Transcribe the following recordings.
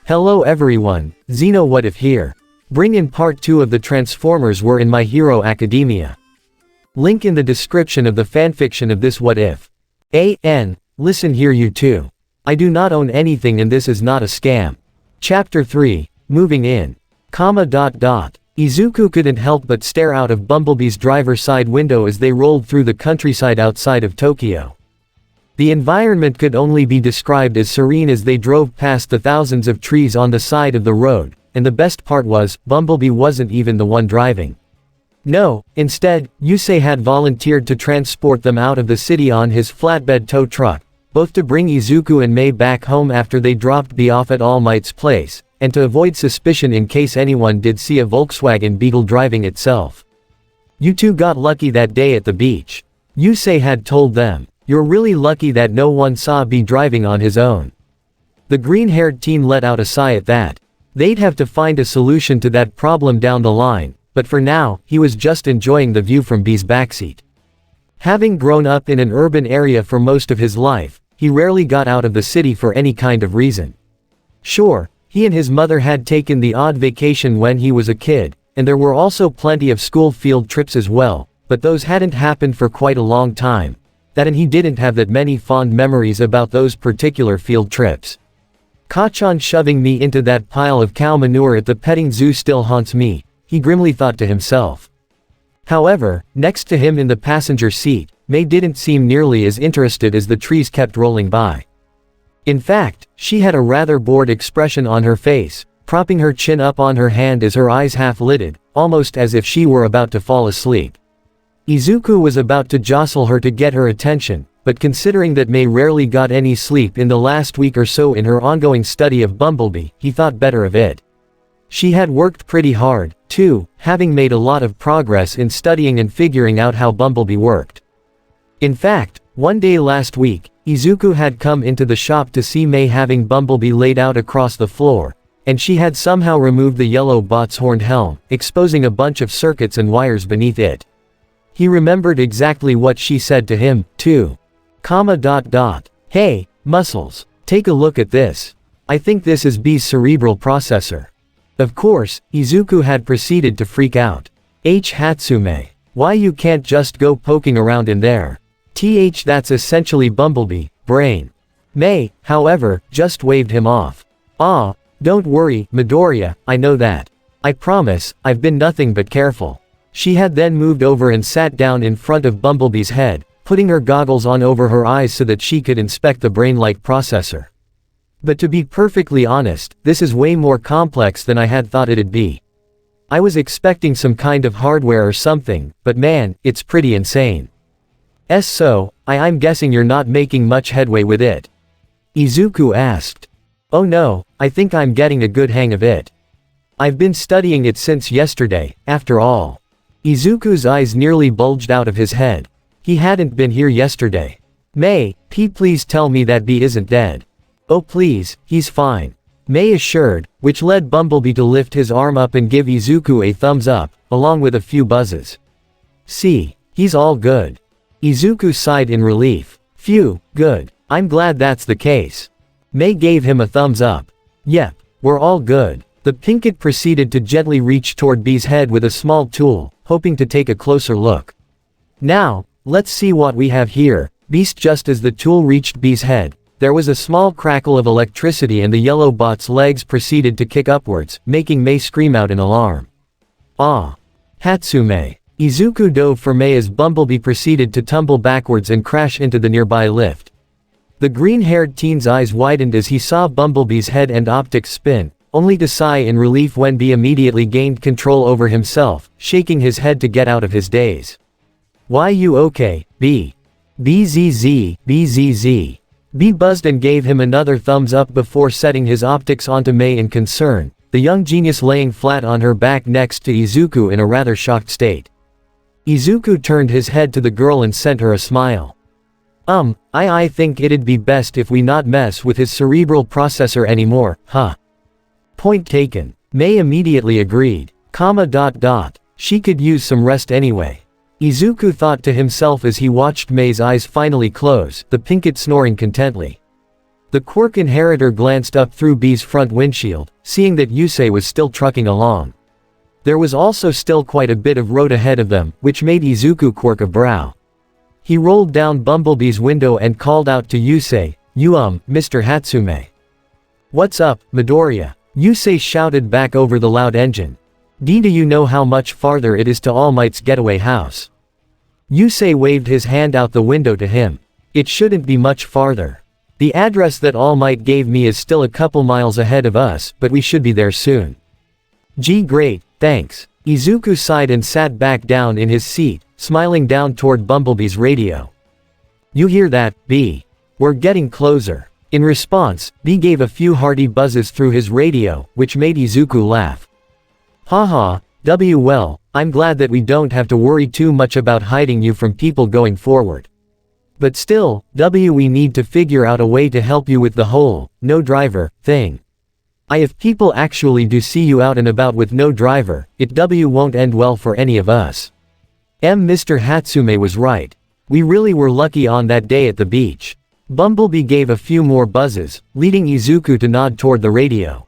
Hello everyone, Xeno What If here. Bring in part 2 of the Transformers Were in My Hero Academia. Link in the description of the fanfiction of this What If. Listen here you two. I do not own anything and this is not a scam. Chapter 3, Moving In. Izuku couldn't help but stare out of Bumblebee's driver's side window as they rolled through the countryside outside of Tokyo. The environment could only be described as serene as they drove past the thousands of trees on the side of the road, and the best part was, Bumblebee wasn't even the one driving. No, instead, Yusei had volunteered to transport them out of the city on his flatbed tow truck, both to bring Izuku and Mei back home after they dropped Bee off at All Might's place, and to avoid suspicion in case anyone did see a Volkswagen Beetle driving itself. You two got lucky that day at the beach. Yusei had told them. You're really lucky that no one saw Bee driving on his own. The green-haired teen let out a sigh at that. They'd have to find a solution to that problem down the line, but for now, he was just enjoying the view from Bee's backseat. Having grown up in an urban area for most of his life, he rarely got out of the city for any kind of reason. Sure, he and his mother had taken the odd vacation when he was a kid, and there were also plenty of school field trips as well, but those hadn't happened for quite a long time. And he didn't have that many fond memories about those particular field trips. Kachan shoving me into that pile of cow manure at the petting zoo still haunts me, he grimly thought to himself. However, next to him in the passenger seat, Mei didn't seem nearly as interested as the trees kept rolling by. In fact, she had a rather bored expression on her face, propping her chin up on her hand as her eyes half-lidded, almost as if she were about to fall asleep. Izuku was about to jostle her to get her attention, but considering that Mei rarely got any sleep in the last week or so in her ongoing study of Bumblebee, he thought better of it. She had worked pretty hard, too, having made a lot of progress in studying and figuring out how Bumblebee worked. In fact, one day last week, Izuku had come into the shop to see Mei having Bumblebee laid out across the floor, and she had somehow removed the yellow bot's horned helm, exposing a bunch of circuits and wires beneath it. He remembered exactly what she said to him, too. Hey, Muscles, take a look at this. I think this is Bee's cerebral processor. Of course, Izuku had proceeded to freak out. Hatsume. Why you can't just go poking around in there? That's essentially Bumblebee, brain. Mei, however, just waved him off. Don't worry, Midoriya, I know that. I promise, I've been nothing but careful. She had then moved over and sat down in front of Bumblebee's head, putting her goggles on over her eyes so that she could inspect the brain-like processor. But to be perfectly honest, this is way more complex than I had thought it'd be. I was expecting some kind of hardware or something, but man, it's pretty insane. So, I'm guessing you're not making much headway with it? Izuku asked. Oh no, I think I'm getting a good hang of it. I've been studying it since yesterday, after all. Izuku's eyes nearly bulged out of his head. He hadn't been here yesterday. Mei, please tell me that Bee isn't dead. Oh please, he's fine. Mei assured, which led Bumblebee to lift his arm up and give Izuku a thumbs up, along with a few buzzes. See, he's all good. Izuku sighed in relief. Phew, good. I'm glad that's the case. Mei gave him a thumbs up. Yep, we're all good. The Pinkett proceeded to gently reach toward Bee's head with a small tool, hoping to take a closer look. Now, let's see what we have here. Beast. Just as the tool reached Bee's head, there was a small crackle of electricity and the yellow bot's legs proceeded to kick upwards, making Mei scream out in alarm. Hatsume. Izuku dove for Mei as Bumblebee proceeded to tumble backwards and crash into the nearby lift. The green-haired teen's eyes widened as he saw Bumblebee's head and optics spin, only to sigh in relief when Bee immediately gained control over himself, shaking his head to get out of his daze. Why you okay, Bee? BZZ. Bee buzzed and gave him another thumbs up before setting his optics onto Mei in concern, the young genius laying flat on her back next to Izuku in a rather shocked state. Izuku turned his head to the girl and sent her a smile. I think it'd be best if we not mess with his cerebral processor anymore, huh? Point taken. Mei immediately agreed. She could use some rest anyway. Izuku thought to himself as he watched Mei's eyes finally close, the Pinkett snoring contently. The Quark inheritor glanced up through B's front windshield, seeing that Yusei was still trucking along. There was also still quite a bit of road ahead of them, which made Izuku quirk a brow. He rolled down Bumblebee's window and called out to Yusei, Mr. Hatsume. What's up, Midoriya? Yusei shouted back over the loud engine. Do you know how much farther it is to All Might's getaway house? Yusei waved his hand out the window to him. It shouldn't be much farther. The address that All Might gave me is still a couple miles ahead of us, but we should be there soon. Gee, great, thanks. Izuku sighed and sat back down in his seat, smiling down toward Bumblebee's radio. You hear that, B? We're getting closer. In response, B gave a few hearty buzzes through his radio, which made Izuku laugh. Haha, well, I'm glad that we don't have to worry too much about hiding you from people going forward. But still, we need to figure out a way to help you with the whole, no driver, thing. If people actually do see you out and about with no driver, it won't end well for any of us. Mr. Hatsume was right. We really were lucky on that day at the beach. Bumblebee gave a few more buzzes, leading Izuku to nod toward the radio.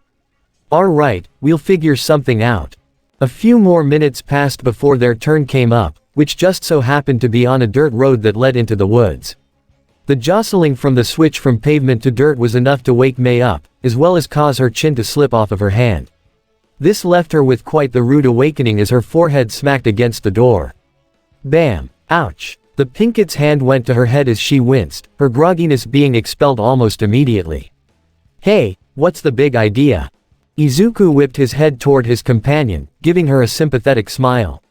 Alright, we'll figure something out. A few more minutes passed before their turn came up, which just so happened to be on a dirt road that led into the woods. The jostling from the switch from pavement to dirt was enough to wake May up, as well as cause her chin to slip off of her hand. This left her with quite the rude awakening as her forehead smacked against the door. Bam! Ouch! The Pinket's hand went to her head as she winced, her grogginess being expelled almost immediately. Hey, what's the big idea? Izuku whipped his head toward his companion, giving her a sympathetic smile.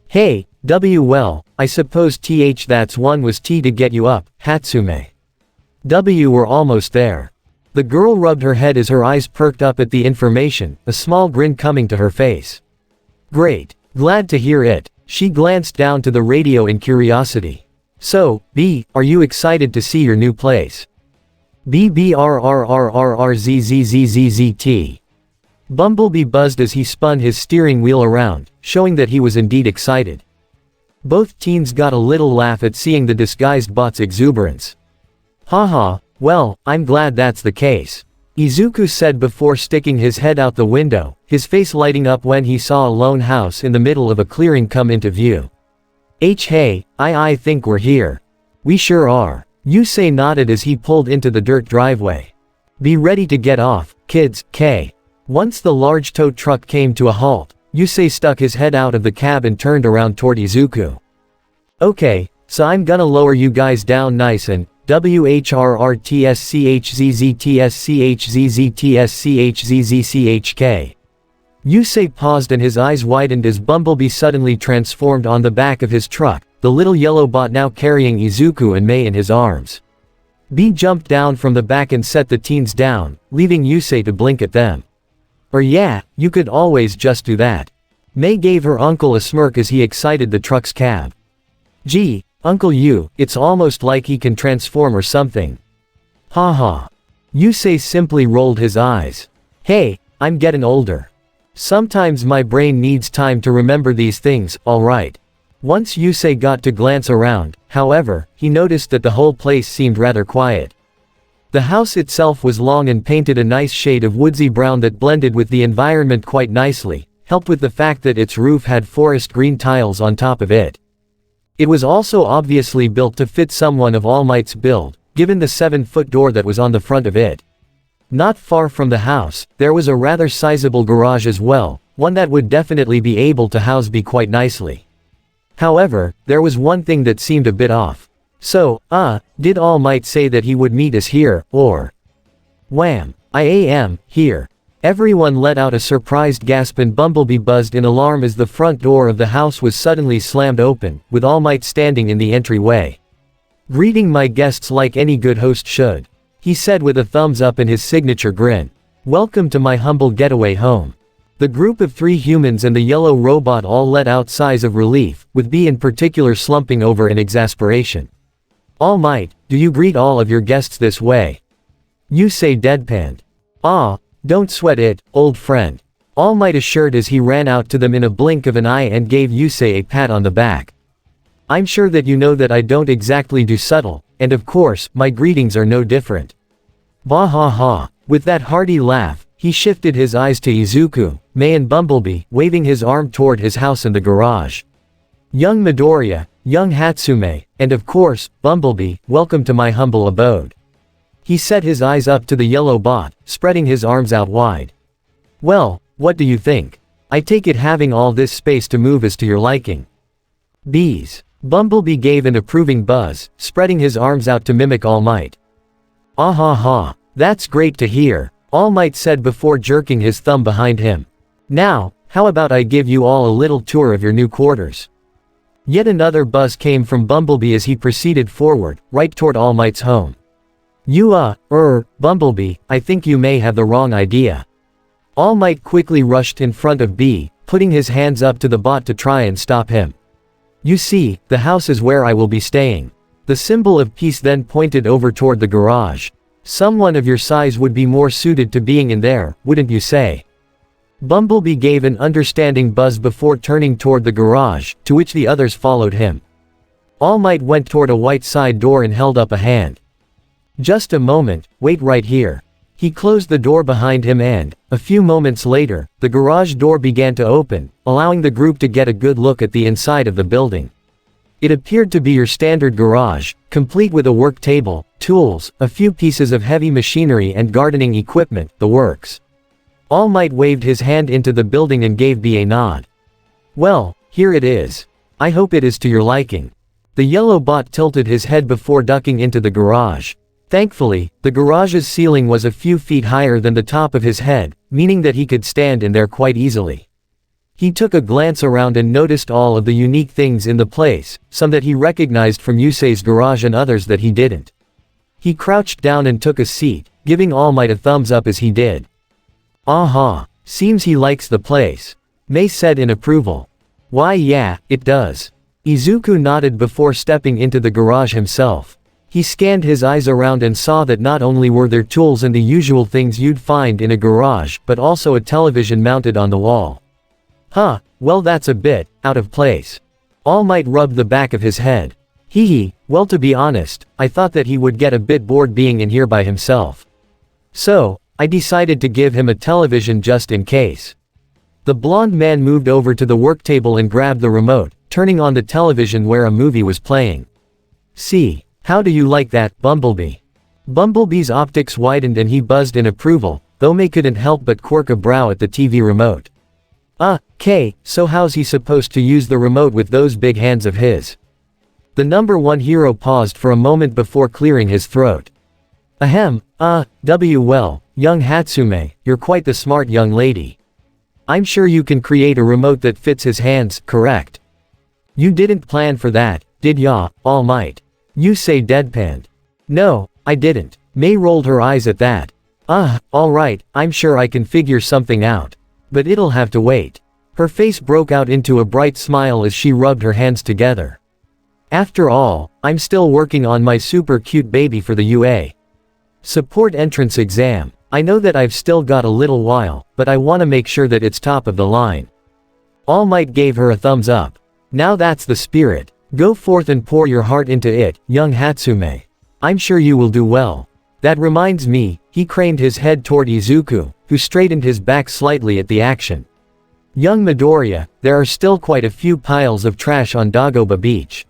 Hey, well, I suppose that's one was T to get you up, Hatsume. We're almost there. The girl rubbed her head as her eyes perked up at the information, a small grin coming to her face. Great. Glad to hear it. She glanced down to the radio in curiosity. So, B, are you excited to see your new place? BBRRRRRZZZZZT. Bumblebee buzzed as he spun his steering wheel around, showing that he was indeed excited. Both teens got a little laugh at seeing the disguised bot's exuberance. Haha, well, I'm glad that's the case. Izuku said before sticking his head out the window, his face lighting up when he saw a lone house in the middle of a clearing come into view. Hey, I think we're here. We sure are. Yusei nodded as he pulled into the dirt driveway. Be ready to get off, kids, K. Once the large tow truck came to a halt, Yusei stuck his head out of the cab and turned around toward Izuku. Okay, so I'm gonna lower you guys down nice and WHRRTSCHZZTSCHZZTSCHZZCHK. Yusei paused and his eyes widened as Bumblebee suddenly transformed on the back of his truck, the little yellow bot now carrying Izuku and Mei in his arms. B jumped down from the back and set the teens down, leaving Yusei to blink at them. Or yeah, you could always just do that. Mei gave her uncle a smirk as he excited the truck's cab. Gee, Uncle Yu, it's almost like he can transform or something. Haha. Yusei simply rolled his eyes. Hey, I'm getting older. Sometimes my brain needs time to remember these things, alright. Once Yusei got to glance around, however, he noticed that the whole place seemed rather quiet. The house itself was long and painted a nice shade of woodsy brown that blended with the environment quite nicely, helped with the fact that its roof had forest green tiles on top of it. It was also obviously built to fit someone of All Might's build, given the 7-foot door that was on the front of it. Not far from the house, there was a rather sizable garage as well, one that would definitely be able to house B quite nicely. However, there was one thing that seemed a bit off. So, did All Might say that he would meet us here, or? Wham! I am, here. Everyone let out a surprised gasp and Bumblebee buzzed in alarm as the front door of the house was suddenly slammed open, with All Might standing in the entryway. Greeting my guests like any good host should. He said with a thumbs up and his signature grin. Welcome to my humble getaway home. The group of 3 humans and the yellow robot all let out sighs of relief, with B in particular slumping over in exasperation. All Might, do you greet all of your guests this way? Yusei deadpanned. Don't sweat it, old friend. All Might assured as he ran out to them in a blink of an eye and gave Yusei a pat on the back. I'm sure that you know that I don't exactly do subtle, and of course, my greetings are no different. Bah ha ha. With that hearty laugh, he shifted his eyes to Izuku, Mei and Bumblebee, waving his arm toward his house in the garage. Young Midoriya, young Hatsume, and of course, Bumblebee, welcome to my humble abode. He set his eyes up to the yellow bot, spreading his arms out wide. Well, what do you think? I take it having all this space to move is to your liking. Bees. Bumblebee gave an approving buzz, spreading his arms out to mimic All Might. Ah ha ha. That's great to hear, All Might said before jerking his thumb behind him. Now, how about I give you all a little tour of your new quarters? Yet another buzz came from Bumblebee as he proceeded forward, right toward All Might's home. Bumblebee, I think you may have the wrong idea. All Might quickly rushed in front of B, putting his hands up to the bot to try and stop him. You see, the house is where I will be staying. The symbol of peace then pointed over toward the garage. Someone of your size would be more suited to being in there, wouldn't you say? Bumblebee gave an understanding buzz before turning toward the garage, to which the others followed him. All Might went toward a white side door and held up a hand. Just a moment, wait right here. He closed the door behind him and, a few moments later, the garage door began to open, allowing the group to get a good look at the inside of the building. It appeared to be your standard garage, complete with a work table, tools, a few pieces of heavy machinery and gardening equipment, the works. All Might waved his hand into the building and gave B a nod. Well, here it is. I hope it is to your liking. The yellow bot tilted his head before ducking into the garage. Thankfully, the garage's ceiling was a few feet higher than the top of his head, meaning that he could stand in there quite easily. He took a glance around and noticed all of the unique things in the place, some that he recognized from Yusei's garage and others that he didn't. He crouched down and took a seat, giving All Might a thumbs up as he did. Aha, seems he likes the place. Mei said in approval. Why yeah, it does. Izuku nodded before stepping into the garage himself. He scanned his eyes around and saw that not only were there tools and the usual things you'd find in a garage, but also a television mounted on the wall. Huh, well that's a bit out of place. All Might rubbed the back of his head. Hee, well to be honest, I thought that he would get a bit bored being in here by himself. So, I decided to give him a television just in case. The blonde man moved over to the work table and grabbed the remote, turning on the television where a movie was playing. See. How do you like that, Bumblebee? Bumblebee's optics widened and he buzzed in approval, though Mei couldn't help but quirk a brow at the TV remote. So how's he supposed to use the remote with those big hands of his? The number one hero paused for a moment before clearing his throat. Well, young Hatsume, you're quite the smart young lady. I'm sure you can create a remote that fits his hands, correct? You didn't plan for that, did ya, All Might? Yusei deadpanned. No, I didn't. Mei rolled her eyes at that. Alright, I'm sure I can figure something out. But it'll have to wait. Her face broke out into a bright smile as she rubbed her hands together. After all, I'm still working on my super cute baby for the UA support entrance exam. I know that I've still got a little while, but I want to make sure that it's top of the line. All Might gave her a thumbs up. Now that's the spirit. Go forth and pour your heart into it, young Hatsume. I'm sure you will do well. That reminds me, he craned his head toward Izuku, who straightened his back slightly at the action. Young Midoriya, there are still quite a few piles of trash on Dagoba Beach.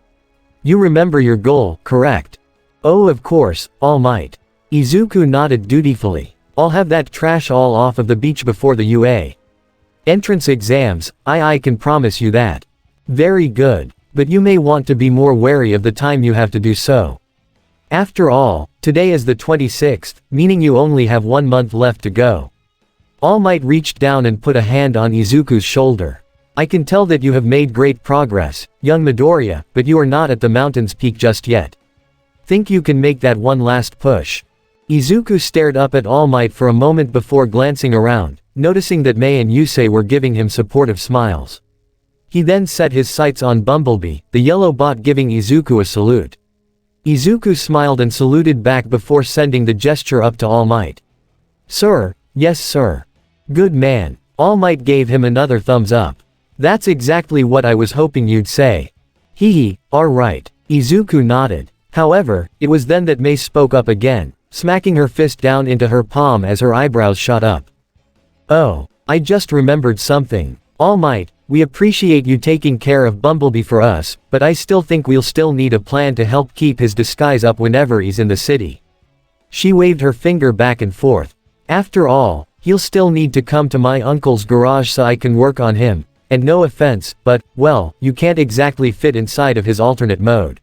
You remember your goal, correct? Oh of course, All Might. Izuku nodded dutifully. I'll have that trash all off of the beach before the UA entrance exams, I can promise you that. Very good. But you may want to be more wary of the time you have to do so. After all, today is the 26th, meaning you only have 1 month left to go. All Might reached down and put a hand on Izuku's shoulder. I can tell that you have made great progress, young Midoriya, but you are not at the mountain's peak just yet. Think you can make that one last push? Izuku stared up at All Might for a moment before glancing around, noticing that Mei and Yusei were giving him supportive smiles. He then set his sights on Bumblebee, the yellow bot giving Izuku a salute. Izuku smiled and saluted back before sending the gesture up to All Might. Sir, yes sir. Good man. All Might gave him another thumbs up. That's exactly what I was hoping you'd say. Alright. Izuku nodded. However, it was then that Mei spoke up again, smacking her fist down into her palm as her eyebrows shot up. "Oh, I just remembered something. All Might, we appreciate you taking care of Bumblebee for us, but I still think we'll still need a plan to help keep his disguise up whenever he's in the city." She waved her finger back and forth. "After all, he'll still need to come to my uncle's garage so I can work on him, and no offense, but, well, you can't exactly fit inside of his alternate mode."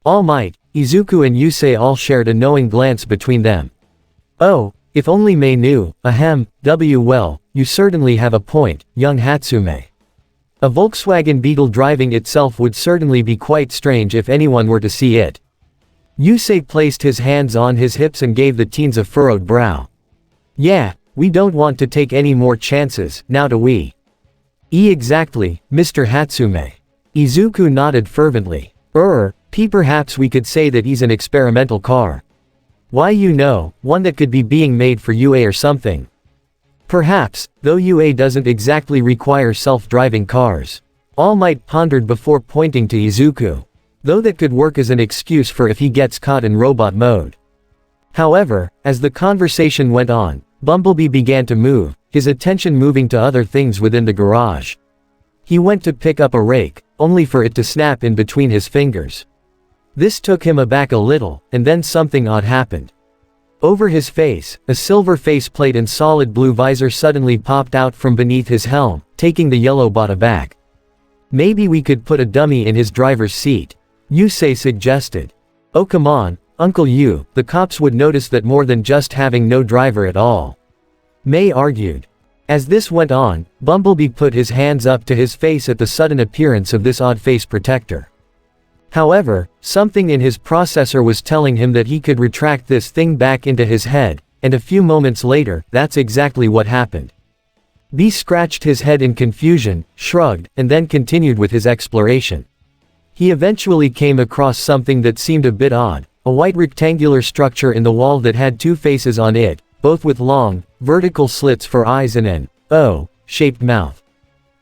All Might, Izuku and Yusei all shared a knowing glance between them. "Oh, if only Mei knew, ahem, well, you certainly have a point, young Hatsume. A Volkswagen Beetle driving itself would certainly be quite strange if anyone were to see it." Yusei placed his hands on his hips and gave the teens a furrowed brow. "Yeah, we don't want to take any more chances, now do we?" Exactly, Mr. Hatsume." Izuku nodded fervently. Perhaps we could say that he's an experimental car. Why, one that could be being made for UA or something." "Perhaps, though UA doesn't exactly require self-driving cars." All Might pondered before pointing to Izuku. Though that could work as an excuse for if he gets caught in robot mode. However, as the conversation went on, Bumblebee began to move, his attention moving to other things within the garage. He went to pick up a rake, only for it to snap in between his fingers. This took him aback a little, and then something odd happened. Over his face, a silver faceplate and solid blue visor suddenly popped out from beneath his helm, taking the yellow bot aback. "Maybe we could put a dummy in his driver's seat," Yusei suggested. "Oh come on, Uncle Yu, the cops would notice that more than just having no driver at all," Mei argued. As this went on, Bumblebee put his hands up to his face at the sudden appearance of this odd face protector. However, something in his processor was telling him that he could retract this thing back into his head, and a few moments later, that's exactly what happened. B scratched his head in confusion, shrugged, and then continued with his exploration. He eventually came across something that seemed a bit odd, a white rectangular structure in the wall that had two faces on it, both with long, vertical slits for eyes and an O-shaped mouth.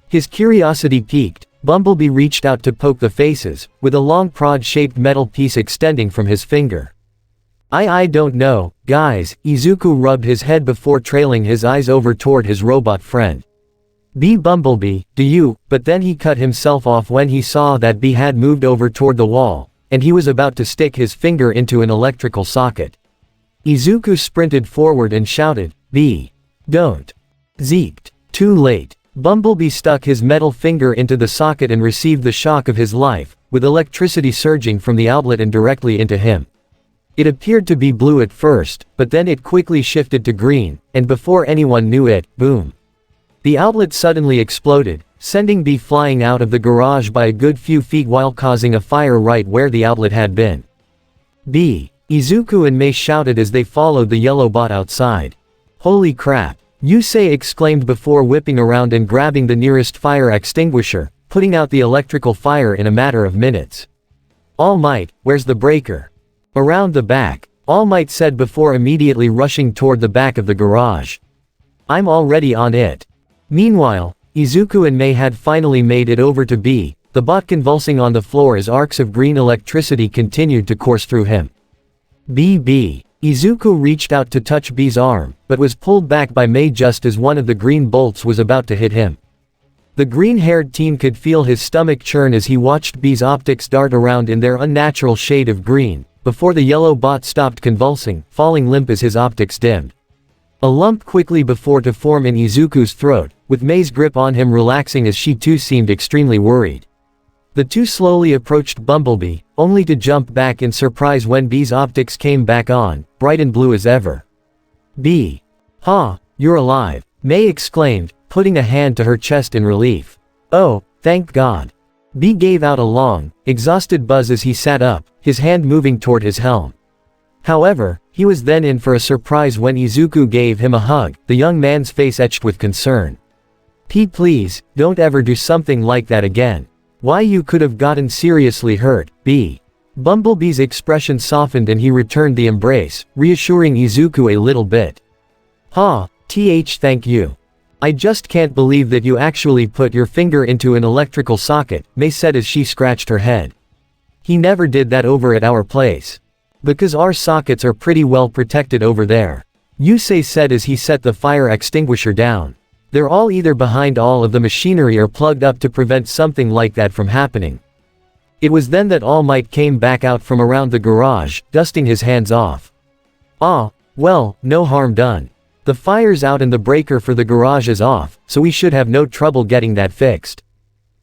His curiosity piqued, Bumblebee reached out to poke the faces, with a long prod-shaped metal piece extending from his finger. I don't know, guys," Izuku rubbed his head before trailing his eyes over toward his robot friend. Bumblebee, do you?" But then he cut himself off when he saw that B had moved over toward the wall, and he was about to stick his finger into an electrical socket. Izuku sprinted forward and shouted, "B! Don't!" Zeeked. Too late. Bumblebee stuck his metal finger into the socket and received the shock of his life, with electricity surging from the outlet and directly into him. It appeared to be blue at first, but then it quickly shifted to green, and before anyone knew it, boom. The outlet suddenly exploded, sending B flying out of the garage by a good few feet while causing a fire right where the outlet had been. Izuku and Mei shouted as they followed the yellow bot outside. "Holy crap!" Yusei exclaimed before whipping around and grabbing the nearest fire extinguisher, putting out the electrical fire in a matter of minutes. "All Might, where's the breaker?" "Around the back," All Might said before immediately rushing toward the back of the garage. "I'm already on it." Meanwhile, Izuku and Mei had finally made it over to B, the bot convulsing on the floor as arcs of green electricity continued to course through him. Izuku reached out to touch B's arm, but was pulled back by Mei just as one of the green bolts was about to hit him. The green-haired teen could feel his stomach churn as he watched B's optics dart around in their unnatural shade of green, before the yellow bot stopped convulsing, falling limp as his optics dimmed. A lump quickly began to form in Izuku's throat, with Mei's grip on him relaxing as she too seemed extremely worried. The two slowly approached Bumblebee, only to jump back in surprise when B's optics came back on, bright and blue as ever. "B. Ha, you're alive," Mei exclaimed, putting a hand to her chest in relief. "Oh, thank God." B gave out a long, exhausted buzz as he sat up, his hand moving toward his helm. However, he was then in for a surprise when Izuku gave him a hug, the young man's face etched with concern. Please, don't ever do something like that again. Why, you could have gotten seriously hurt, B." Bumblebee's expression softened and he returned the embrace, reassuring Izuku a little bit. Thank you. I just can't believe that you actually put your finger into an electrical socket," Mei said as she scratched her head. "He never did that over at our place." Because our sockets are pretty well protected over there. Yusei said as he set the fire extinguisher down. They're all either behind all of the machinery or plugged up to prevent something like that from happening. It was then that All Might came back out from around the garage, dusting his hands off. Ah, well, no harm done. The fire's out and the breaker for the garage is off, so we should have no trouble getting that fixed.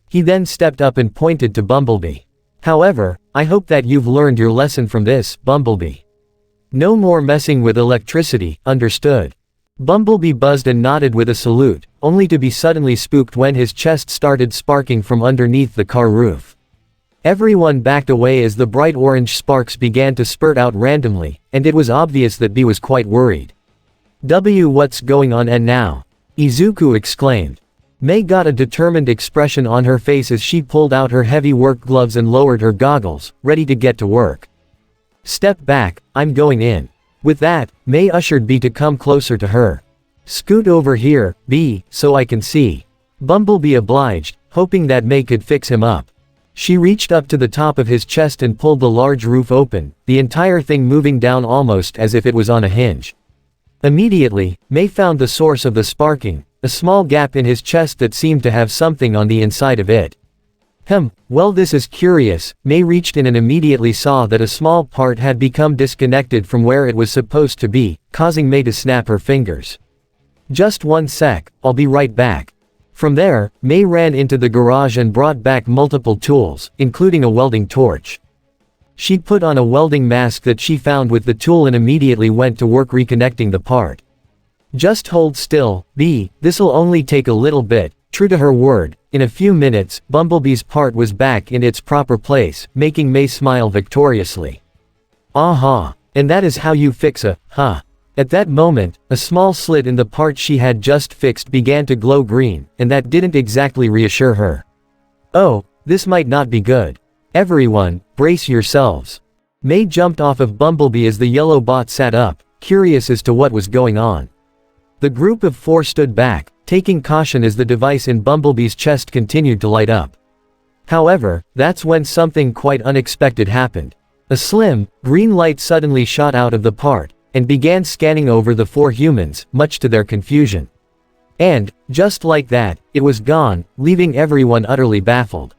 He then stepped up and pointed to Bumblebee. However, I hope that you've learned your lesson from this, Bumblebee. No more messing with electricity, understood? Bumblebee buzzed and nodded with a salute, only to be suddenly spooked when his chest started sparking from underneath the car roof. Everyone backed away as the bright orange sparks began to spurt out randomly, and it was obvious that B was quite worried. What's going on and now? Izuku exclaimed. Mei got a determined expression on her face as she pulled out her heavy work gloves and lowered her goggles, ready to get to work. Step back, I'm going in. With that, Mei ushered B to come closer to her. Scoot over here, B, so I can see. Bumblebee obliged, hoping that Mei could fix him up. She reached up to the top of his chest and pulled the large roof open, the entire thing moving down almost as if it was on a hinge. Immediately, Mei found the source of the sparking, a small gap in his chest that seemed to have something on the inside of it. Well, this is curious. Mei reached in and immediately saw that a small part had become disconnected from where it was supposed to be, causing Mei to snap her fingers. Just one sec, I'll be right back. From there, Mei ran into the garage and brought back multiple tools, including a welding torch. She put on a welding mask that she found with the tool and immediately went to work reconnecting the part. Just hold still, B, this'll only take a little bit. True to her word, in a few minutes, Bumblebee's part was back in its proper place, making Mei smile victoriously. Aha! And that is how you fix a, huh? At that moment, a small slit in the part she had just fixed began to glow green, and that didn't exactly reassure her. Oh, this might not be good. Everyone, brace yourselves. Mei jumped off of Bumblebee as the yellow bot sat up, curious as to what was going on. The group of four stood back, taking caution as the device in Bumblebee's chest continued to light up. However, that's when something quite unexpected happened. A slim, green light suddenly shot out of the part, and began scanning over the four humans, much to their confusion. And, just like that, it was gone, leaving everyone utterly baffled.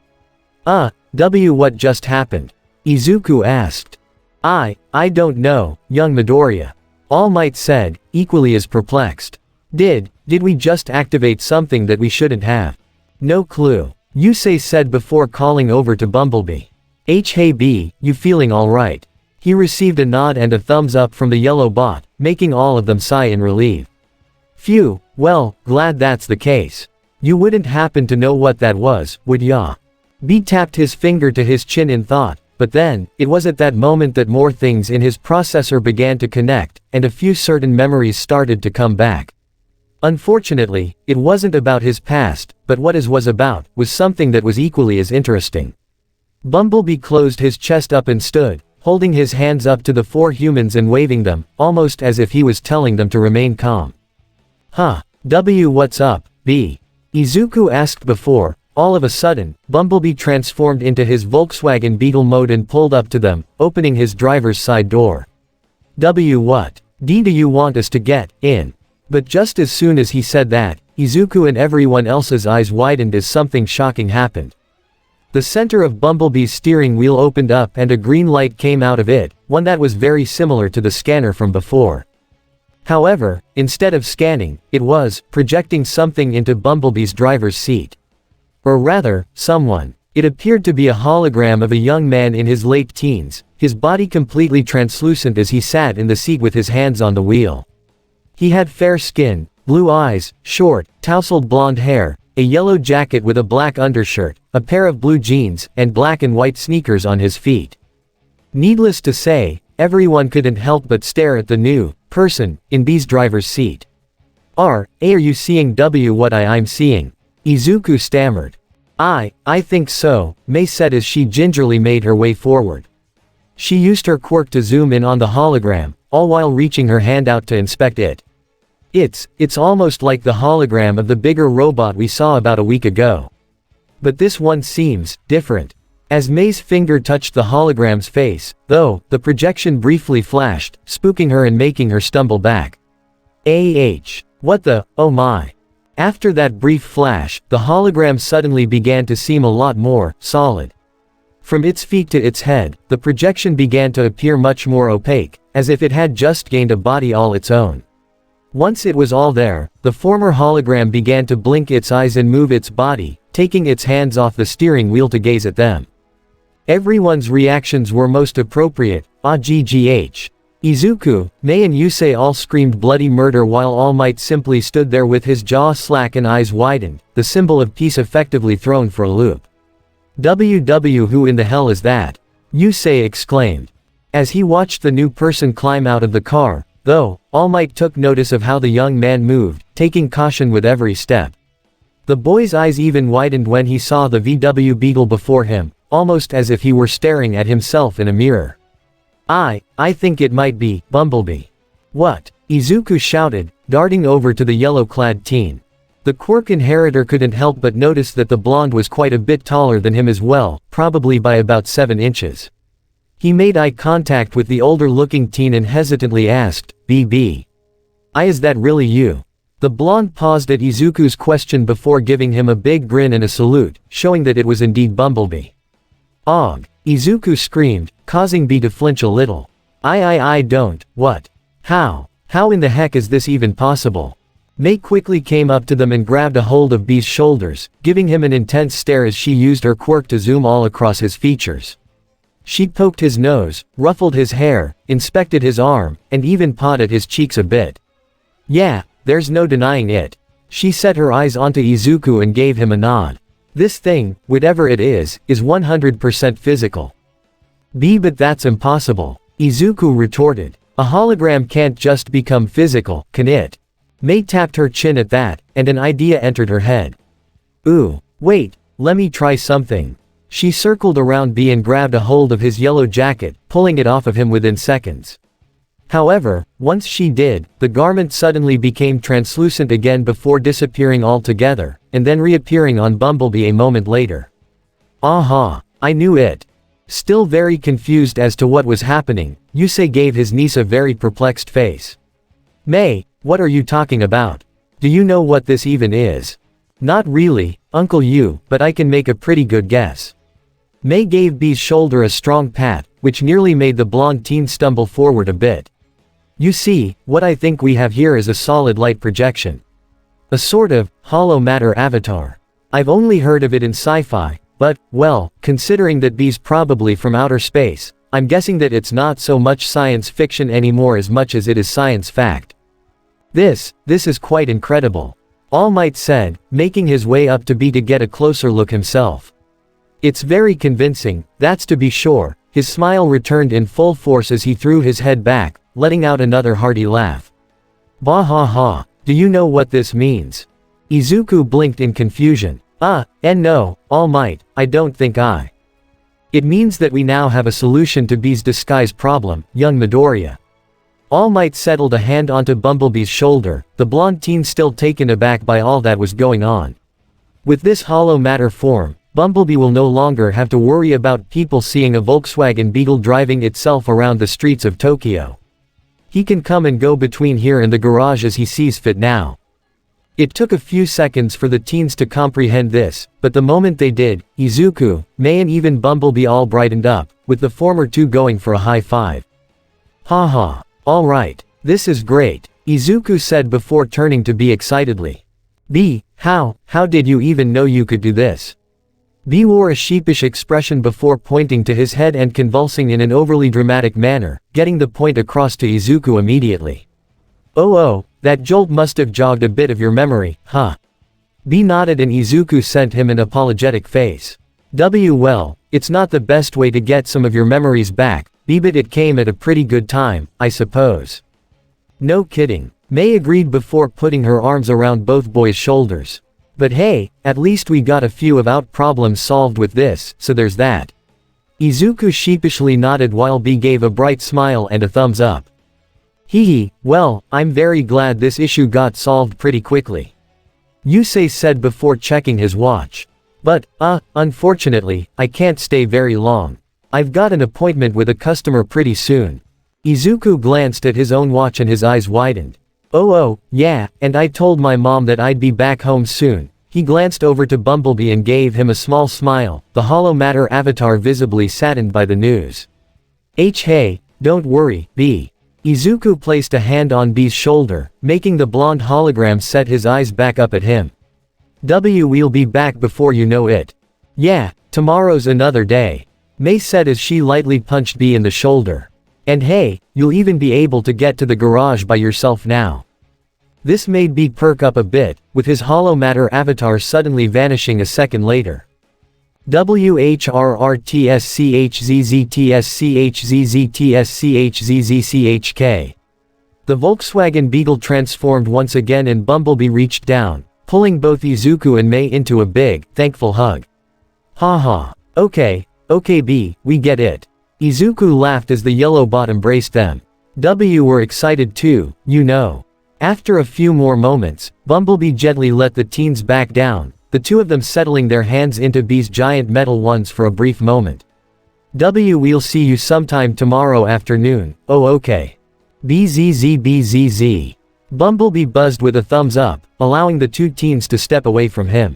What just happened? Izuku asked. I don't know, young Midoriya. All Might said, equally as perplexed. Did we just activate something that we shouldn't have? No clue. Yusei said before calling over to Bumblebee. Hey B, you feeling alright? He received a nod and a thumbs up from the yellow bot, making all of them sigh in relief. Phew, well, glad that's the case. You wouldn't happen to know what that was, would ya? B tapped his finger to his chin in thought, but then, it was at that moment that more things in his processor began to connect, and a few certain memories started to come back. Unfortunately, it wasn't about his past, but what it was about, was something that was equally as interesting. Bumblebee closed his chest up and stood, holding his hands up to the four humans and waving them, almost as if he was telling them to remain calm. What's up, B? Izuku asked before. All of a sudden, Bumblebee transformed into his Volkswagen Beetle mode and pulled up to them, opening his driver's side door. What? Do you want us to get in? But just as soon as he said that, Izuku and everyone else's eyes widened as something shocking happened. The center of Bumblebee's steering wheel opened up and a green light came out of it, one that was very similar to the scanner from before. However, instead of scanning, it was projecting something into Bumblebee's driver's seat. Or rather, someone. It appeared to be a hologram of a young man in his late teens, his body completely translucent as he sat in the seat with his hands on the wheel. He had fair skin, blue eyes, short, tousled blonde hair, a yellow jacket with a black undershirt, a pair of blue jeans, and black and white sneakers on his feet. Needless to say, everyone couldn't help but stare at the new person in B's driver's seat. Are you seeing what I'm seeing? Izuku stammered. I think so, Mei said as she gingerly made her way forward. She used her quirk to zoom in on the hologram, all while reaching her hand out to inspect it. It's almost like the hologram of the bigger robot we saw about a week ago. But this one seems different. As May's finger touched the hologram's face, though, the projection briefly flashed, spooking her and making her stumble back. What the, oh my. After that brief flash, the hologram suddenly began to seem a lot more solid. From its feet to its head, the projection began to appear much more opaque, as if it had just gained a body all its own. Once it was all there, the former hologram began to blink its eyes and move its body, taking its hands off the steering wheel to gaze at them. Everyone's reactions were most appropriate. GGH. Izuku, Mei and Yusei all screamed bloody murder while All Might simply stood there with his jaw slack and eyes widened, the symbol of peace effectively thrown for a loop. Who in the hell is that? Yusei exclaimed. As he watched the new person climb out of the car, though, All Might took notice of how the young man moved, taking caution with every step. The boy's eyes even widened when he saw the VW Beetle before him, almost as if he were staring at himself in a mirror. I think it might be Bumblebee. What? Izuku shouted, darting over to the yellow-clad teen. The quirk inheritor couldn't help but notice that the blonde was quite a bit taller than him as well, probably by about 7 inches. He made eye contact with the older-looking teen and hesitantly asked, "BB. Is that really you?" The blonde paused at Izuku's question before giving him a big grin and a salute, showing that it was indeed Bumblebee. "Og!" Izuku screamed, causing B to flinch a little. I don't, what? How in the heck is this even possible?" Mei quickly came up to them and grabbed a hold of B's shoulders, giving him an intense stare as she used her quirk to zoom all across his features. She poked his nose, ruffled his hair, inspected his arm, and even pawed at his cheeks a bit. "Yeah, there's no denying it." She set her eyes onto Izuku and gave him a nod. "This thing, whatever it is 100% physical." "B, but that's impossible," Izuku retorted. "A hologram can't just become physical, can it?" Mei tapped her chin at that, and an idea entered her head. "Ooh, wait, let me try something." She circled around B and grabbed a hold of his yellow jacket, pulling it off of him within seconds. However, once she did, the garment suddenly became translucent again before disappearing altogether, and then reappearing on Bumblebee a moment later. "Aha, I knew it." Still very confused as to what was happening, Yusei gave his niece a very perplexed face. "Mei, what are you talking about? Do you know what this even is?" "Not really, Uncle Yu, but I can make a pretty good guess." Mei gave B's shoulder a strong pat, which nearly made the blonde teen stumble forward a bit. "You see, what I think we have here is a solid light projection. A sort of hollow matter avatar. I've only heard of it in sci-fi, but, well, considering that B's probably from outer space, I'm guessing that it's not so much science fiction anymore as much as it is science fact." This is quite incredible," All Might said, making his way up to B to get a closer look himself. "It's very convincing, that's to be sure." His smile returned in full force as he threw his head back, letting out another hearty laugh. "Bah ha ha, do you know what this means?" Izuku blinked in confusion. No, All Might, I don't think I. It means that we now have a solution to B's disguise problem, young Midoriya." All Might settled a hand onto Bumblebee's shoulder, the blonde teen still taken aback by all that was going on. With this hollow matter form, Bumblebee will no longer have to worry about people seeing a Volkswagen Beetle driving itself around the streets of Tokyo. He can come and go between here and the garage as he sees fit now. It took a few seconds for the teens to comprehend this, but the moment they did, Izuku, Mei and even Bumblebee all brightened up, with the former two going for a high five. "Haha, alright, this is great," Izuku said before turning to B excitedly. "B, how did you even know you could do this?" B wore a sheepish expression before pointing to his head and convulsing in an overly dramatic manner, getting the point across to Izuku immediately. Oh, that jolt must have jogged a bit of your memory, huh?" B nodded and Izuku sent him an apologetic face. Well, it's not the best way to get some of your memories back, B, but it came at a pretty good time, I suppose." "No kidding," Mei agreed before putting her arms around both boys' shoulders. "But hey, at least we got a few of our problems solved with this, so there's that." Izuku sheepishly nodded while B gave a bright smile and a thumbs up. "Hee, well, I'm very glad this issue got solved pretty quickly," Yusei said before checking his watch. But, unfortunately, I can't stay very long. I've got an appointment with a customer pretty soon. Izuku glanced at his own watch and his eyes widened. Oh, yeah, and I told my mom that I'd be back home soon. He glanced over to Bumblebee and gave him a small smile, the hollow matter avatar visibly saddened by the news. Hey, don't worry, B. Izuku placed a hand on B's shoulder, making the blonde hologram set his eyes back up at him. We'll be back before you know it. Yeah, tomorrow's another day. Mei said as she lightly punched B in the shoulder. And hey, you'll even be able to get to the garage by yourself now. This made B perk up a bit, with his hollow matter avatar suddenly vanishing a second later. WHRRTSCHZZTSCHZZTSCHZZCHK. The Volkswagen Beetle transformed once again and Bumblebee reached down, pulling both Izuku and Mei into a big, thankful hug. Haha. Okay B, we get it. Izuku laughed as the yellow bot embraced them. Were excited too, you know. After a few more moments, Bumblebee gently let the teens back down, the two of them settling their hands into B's giant metal ones for a brief moment. We'll see you sometime tomorrow afternoon, oh okay. BZZ. Bumblebee buzzed with a thumbs up, allowing the two teens to step away from him.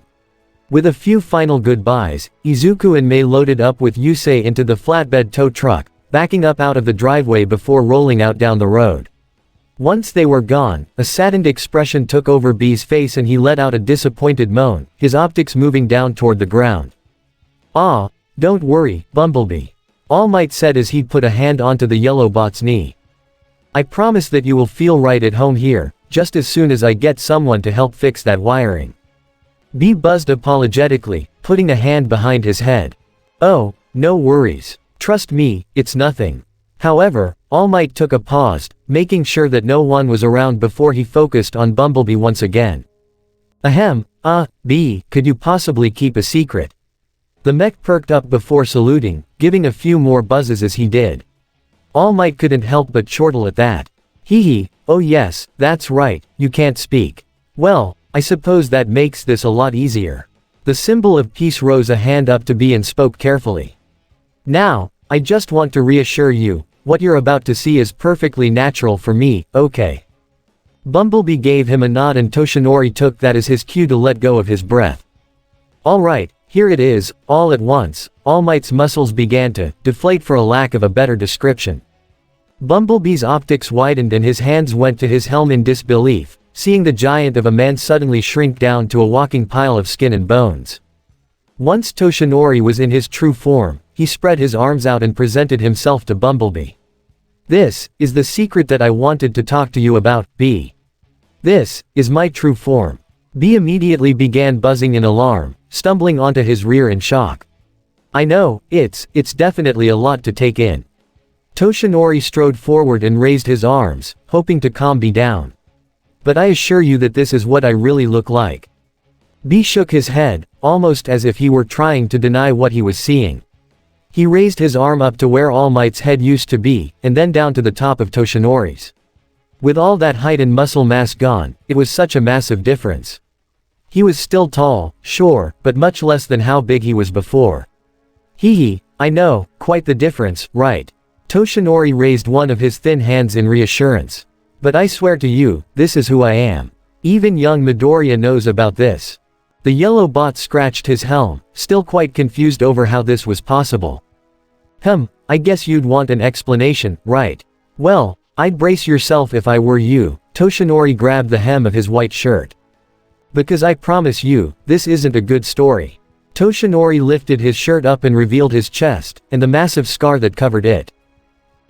With a few final goodbyes, Izuku and Mei loaded up with Yusei into the flatbed tow truck, backing up out of the driveway before rolling out down the road. Once they were gone, a saddened expression took over B's face and he let out a disappointed moan, his optics moving down toward the ground. Don't worry, Bumblebee. All Might said as he'd put a hand onto the yellow bot's knee. I promise that you will feel right at home here, just as soon as I get someone to help fix that wiring. B buzzed apologetically, putting a hand behind his head. Oh, no worries. Trust me, it's nothing. However, All Might took a pause, making sure that no one was around before he focused on Bumblebee once again. Ahem, B, could you possibly keep a secret? The mech perked up before saluting, giving a few more buzzes as he did. All Might couldn't help but chortle at that. Hee, oh yes, that's right, you can't speak. Well, I suppose that makes this a lot easier. The symbol of peace rose a hand up to B and spoke carefully. Now, I just want to reassure you, what you're about to see is perfectly natural for me, okay? Bumblebee gave him a nod and Toshinori took that as his cue to let go of his breath. Alright, here it is, all at once, All Might's muscles began to deflate for a lack of a better description. Bumblebee's optics widened and his hands went to his helm in disbelief, seeing the giant of a man suddenly shrink down to a walking pile of skin and bones. Once Toshinori was in his true form, he spread his arms out and presented himself to Bumblebee. This is the secret that I wanted to talk to you about, B. This is my true form. B immediately began buzzing in alarm, stumbling onto his rear in shock. I know, it's definitely a lot to take in. Toshinori strode forward and raised his arms, hoping to calm B down. But I assure you that this is what I really look like. B shook his head, almost as if he were trying to deny what he was seeing. He raised his arm up to where All Might's head used to be, and then down to the top of Toshinori's. With all that height and muscle mass gone, it was such a massive difference. He was still tall, sure, but much less than how big he was before. Hee, I know, quite the difference, right? Toshinori raised one of his thin hands in reassurance. But I swear to you, this is who I am. Even young Midoriya knows about this. The yellow bot scratched his helm, still quite confused over how this was possible. I guess you'd want an explanation, right? Well, I'd brace yourself if I were you. Toshinori grabbed the hem of his white shirt. Because I promise you, this isn't a good story. Toshinori lifted his shirt up and revealed his chest, and the massive scar that covered it.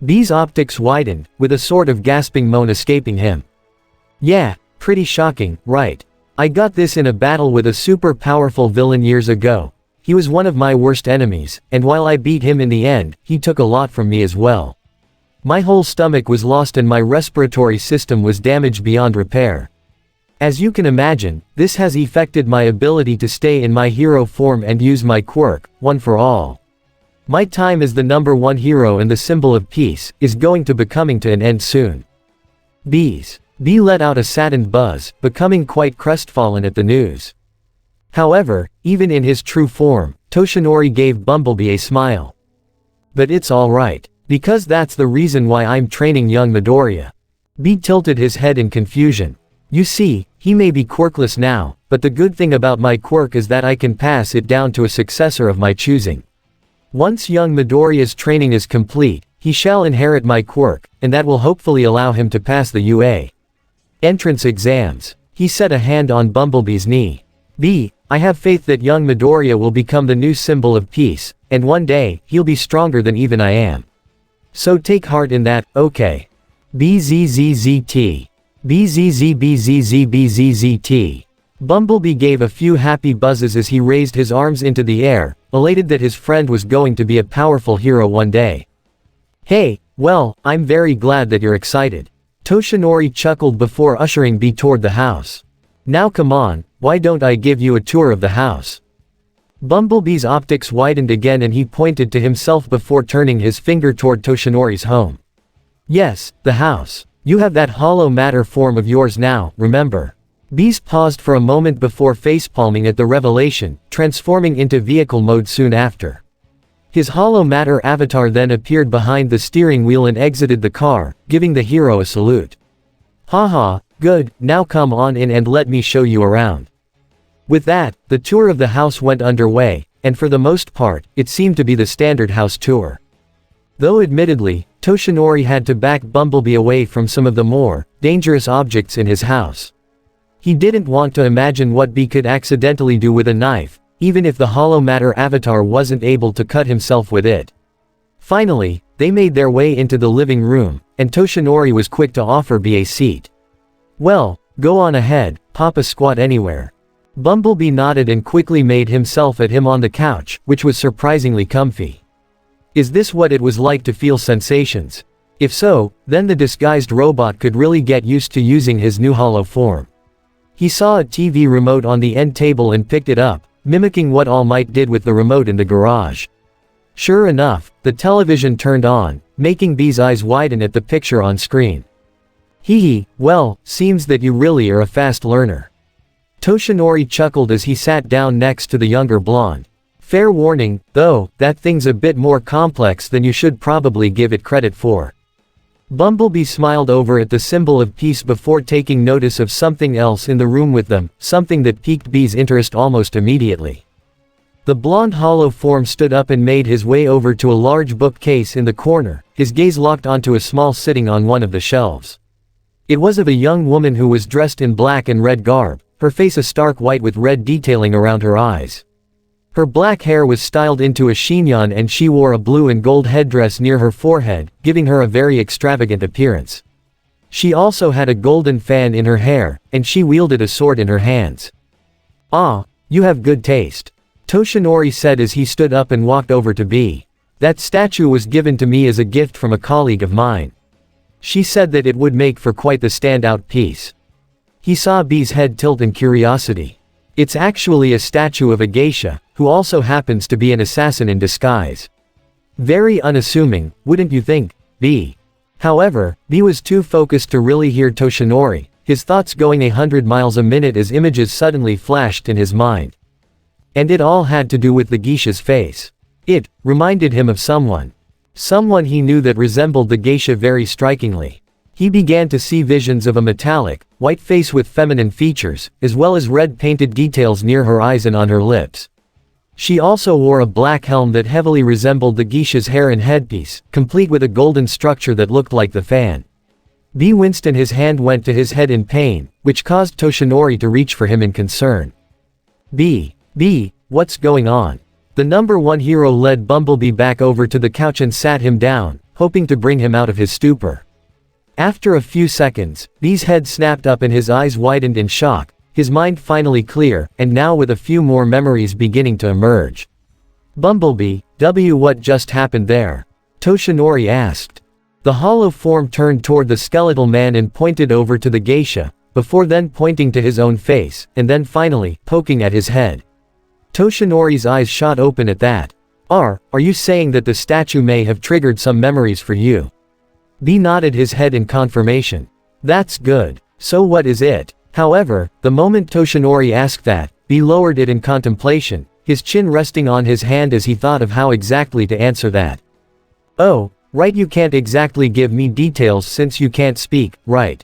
B's optics widened, with a sort of gasping moan escaping him. Yeah, pretty shocking, right? I got this in a battle with a super powerful villain years ago. He was one of my worst enemies, and while I beat him in the end, he took a lot from me as well. My whole stomach was lost and my respiratory system was damaged beyond repair. As you can imagine, this has affected my ability to stay in my hero form and use my quirk, One for All. My time as the #1 hero and the symbol of peace, is going to becoming to an end soon. B let out a saddened buzz, becoming quite crestfallen at the news. However, even in his true form, Toshinori gave Bumblebee a smile. But it's alright. Because that's the reason why I'm training young Midoriya. B tilted his head in confusion. You see, he may be quirkless now, but the good thing about my quirk is that I can pass it down to a successor of my choosing. Once young Midoriya's training is complete, he shall inherit my quirk, and that will hopefully allow him to pass the UA entrance exams. He set a hand on Bumblebee's knee. B, I have faith that young Midoriya will become the new symbol of peace, and one day, he'll be stronger than even I am. So take heart in that, okay. BZZZT. BZZBZZBZZT. Bumblebee gave a few happy buzzes as he raised his arms into the air, elated that his friend was going to be a powerful hero one day. Hey, well, I'm very glad that you're excited. Toshinori chuckled before ushering B toward the house. Now come on, why don't I give you a tour of the house? Bumblebee's optics widened again and he pointed to himself before turning his finger toward Toshinori's home. Yes, the house. You have that hollow matter form of yours now, remember? Beast paused for a moment before facepalming at the revelation, transforming into vehicle mode soon after. His hollow matter avatar then appeared behind the steering wheel and exited the car, giving the hero a salute. Haha, good, now come on in and let me show you around. With that, the tour of the house went underway, and for the most part, it seemed to be the standard house tour. Though admittedly, Toshinori had to back Bumblebee away from some of the more dangerous objects in his house. He didn't want to imagine what B could accidentally do with a knife, even if the hollow matter avatar wasn't able to cut himself with it. Finally, they made their way into the living room, and Toshinori was quick to offer B a seat. Well, go on ahead, Papa squat anywhere. Bumblebee nodded and quickly made himself at him on the couch, which was surprisingly comfy. Is this what it was like to feel sensations? If so, then the disguised robot could really get used to using his new hollow form. He saw a TV remote on the end table and picked it up, mimicking what All Might did with the remote in the garage. Sure enough, the television turned on, making B's eyes widen at the picture on screen. Hee, well, seems that you really are a fast learner. Toshinori chuckled as he sat down next to the younger blonde. Fair warning, though, that thing's a bit more complex than you should probably give it credit for. Bumblebee smiled over at the symbol of peace before taking notice of something else in the room with them, something that piqued B's interest almost immediately. The blonde hollow form stood up and made his way over to a large bookcase in the corner, his gaze locked onto a small sitting on one of the shelves. It was of a young woman who was dressed in black and red garb, her face a stark white with red detailing around her eyes. Her black hair was styled into a chignon and she wore a blue and gold headdress near her forehead, giving her a very extravagant appearance. She also had a golden fan in her hair, and she wielded a sword in her hands. Ah, you have good taste. Toshinori said as he stood up and walked over to B. That statue was given to me as a gift from a colleague of mine. She said that it would make for quite the standout piece. He saw B's head tilt in curiosity. It's actually a statue of a geisha, who also happens to be an assassin in disguise. Very unassuming, wouldn't you think, B? However, B was too focused to really hear Toshinori, his thoughts going 100 miles a minute as images suddenly flashed in his mind. And it all had to do with the geisha's face. It reminded him of someone. Someone he knew that resembled the geisha very strikingly. He began to see visions of a metallic, white face with feminine features, as well as red painted details near her eyes and on her lips. She also wore a black helm that heavily resembled the geisha's hair and headpiece, complete with a golden structure that looked like the fan. B winced and his hand went to his head in pain, which caused Toshinori to reach for him in concern. B, what's going on? The number one hero led Bumblebee back over to the couch and sat him down, hoping to bring him out of his stupor. After a few seconds, B's head snapped up and his eyes widened in shock, his mind finally clear, and now with a few more memories beginning to emerge. Bumblebee, what just happened there? Toshinori asked. The hollow form turned toward the skeletal man and pointed over to the geisha, before then pointing to his own face, and then finally, poking at his head. Toshinori's eyes shot open at that. Are you saying that the statue may have triggered some memories for you? B nodded his head in confirmation. That's good. So what is it? However, the moment Toshinori asked that, B lowered it in contemplation, his chin resting on his hand as he thought of how exactly to answer that. Oh, right, you can't exactly give me details since you can't speak, right?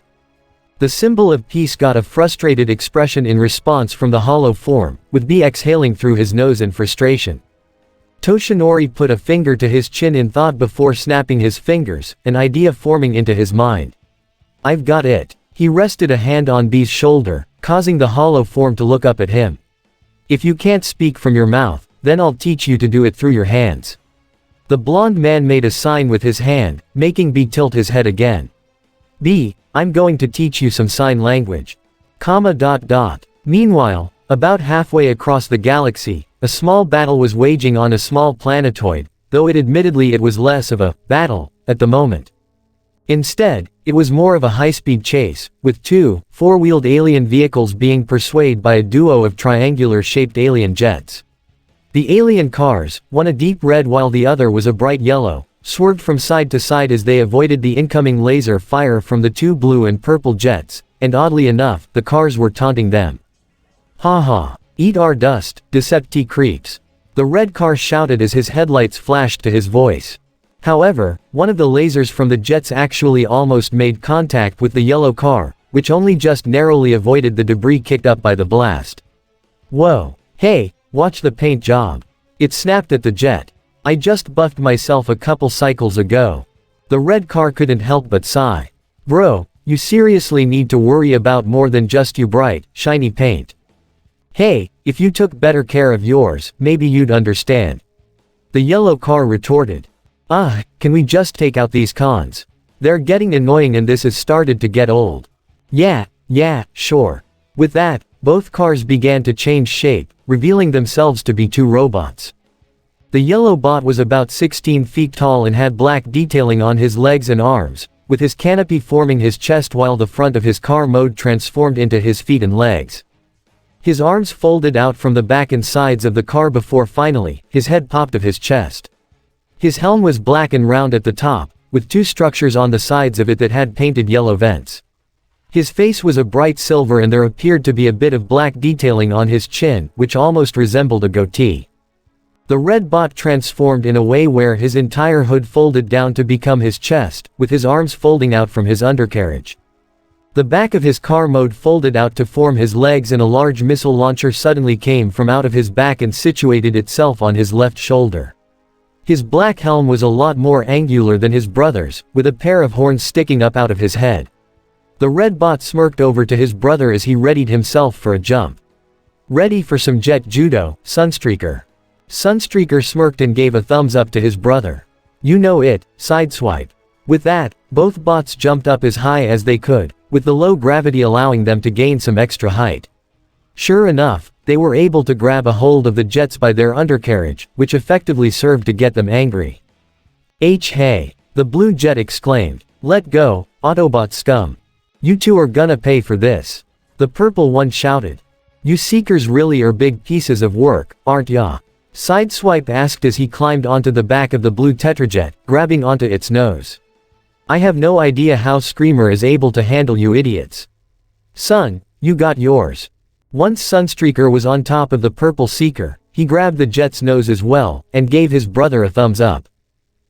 The symbol of peace got a frustrated expression in response from the hollow form, with B exhaling through his nose in frustration. Toshinori put a finger to his chin in thought before snapping his fingers, an idea forming into his mind. I've got it. He rested a hand on B's shoulder, causing the hollow form to look up at him. If you can't speak from your mouth, then I'll teach you to do it through your hands. The blond man made a sign with his hand, making B tilt his head again. B, I'm going to teach you some sign language. Meanwhile, about halfway across the galaxy, a small battle was waging on a small planetoid, though admittedly it was less of a battle at the moment. Instead, it was more of a high-speed chase, with two four-wheeled alien vehicles being pursued by a duo of triangular-shaped alien jets. The alien cars, one a deep red while the other was a bright yellow, swerved from side to side as they avoided the incoming laser fire from the two blue and purple jets, and oddly enough, the cars were taunting them. Ha ha, eat our dust, Decepti creeps. The red car shouted as his headlights flashed to his voice. However, one of the lasers from the jets actually almost made contact with the yellow car, which only just narrowly avoided the debris kicked up by the blast. Whoa. Hey, watch the paint job. It snapped at the jet. I just buffed myself a couple cycles ago. The red car couldn't help but sigh. Bro, you seriously need to worry about more than just your bright, shiny paint. Hey, if you took better care of yours, maybe you'd understand. The yellow car retorted. Can we just take out these cons? They're getting annoying and this has started to get old. Yeah, sure. With that, both cars began to change shape, revealing themselves to be two robots. The yellow bot was about 16 feet tall and had black detailing on his legs and arms, with his canopy forming his chest while the front of his car mode transformed into his feet and legs. His arms folded out from the back and sides of the car before finally, his head popped of his chest. His helm was black and round at the top, with two structures on the sides of it that had painted yellow vents. His face was a bright silver and there appeared to be a bit of black detailing on his chin, which almost resembled a goatee. The red bot transformed in a way where his entire hood folded down to become his chest, with his arms folding out from his undercarriage. The back of his car mode folded out to form his legs and a large missile launcher suddenly came from out of his back and situated itself on his left shoulder. His black helm was a lot more angular than his brother's, with a pair of horns sticking up out of his head. The red bot smirked over to his brother as he readied himself for a jump. Ready for some jet judo, Sunstreaker? Sunstreaker smirked and gave a thumbs up to his brother. You know it, Sideswipe. With that, both bots jumped up as high as they could, with the low gravity allowing them to gain some extra height. Sure enough, they were able to grab a hold of the jets by their undercarriage, which effectively served to get them angry. Hey! The blue jet exclaimed. Let go, Autobot scum. You two are gonna pay for this. The purple one shouted. You seekers really are big pieces of work, aren't ya? Sideswipe asked as he climbed onto the back of the blue Tetrajet, grabbing onto its nose. I have no idea how Screamer is able to handle you idiots. Son, you got yours. Once Sunstreaker was on top of the purple Seeker, he grabbed the jet's nose as well, and gave his brother a thumbs up.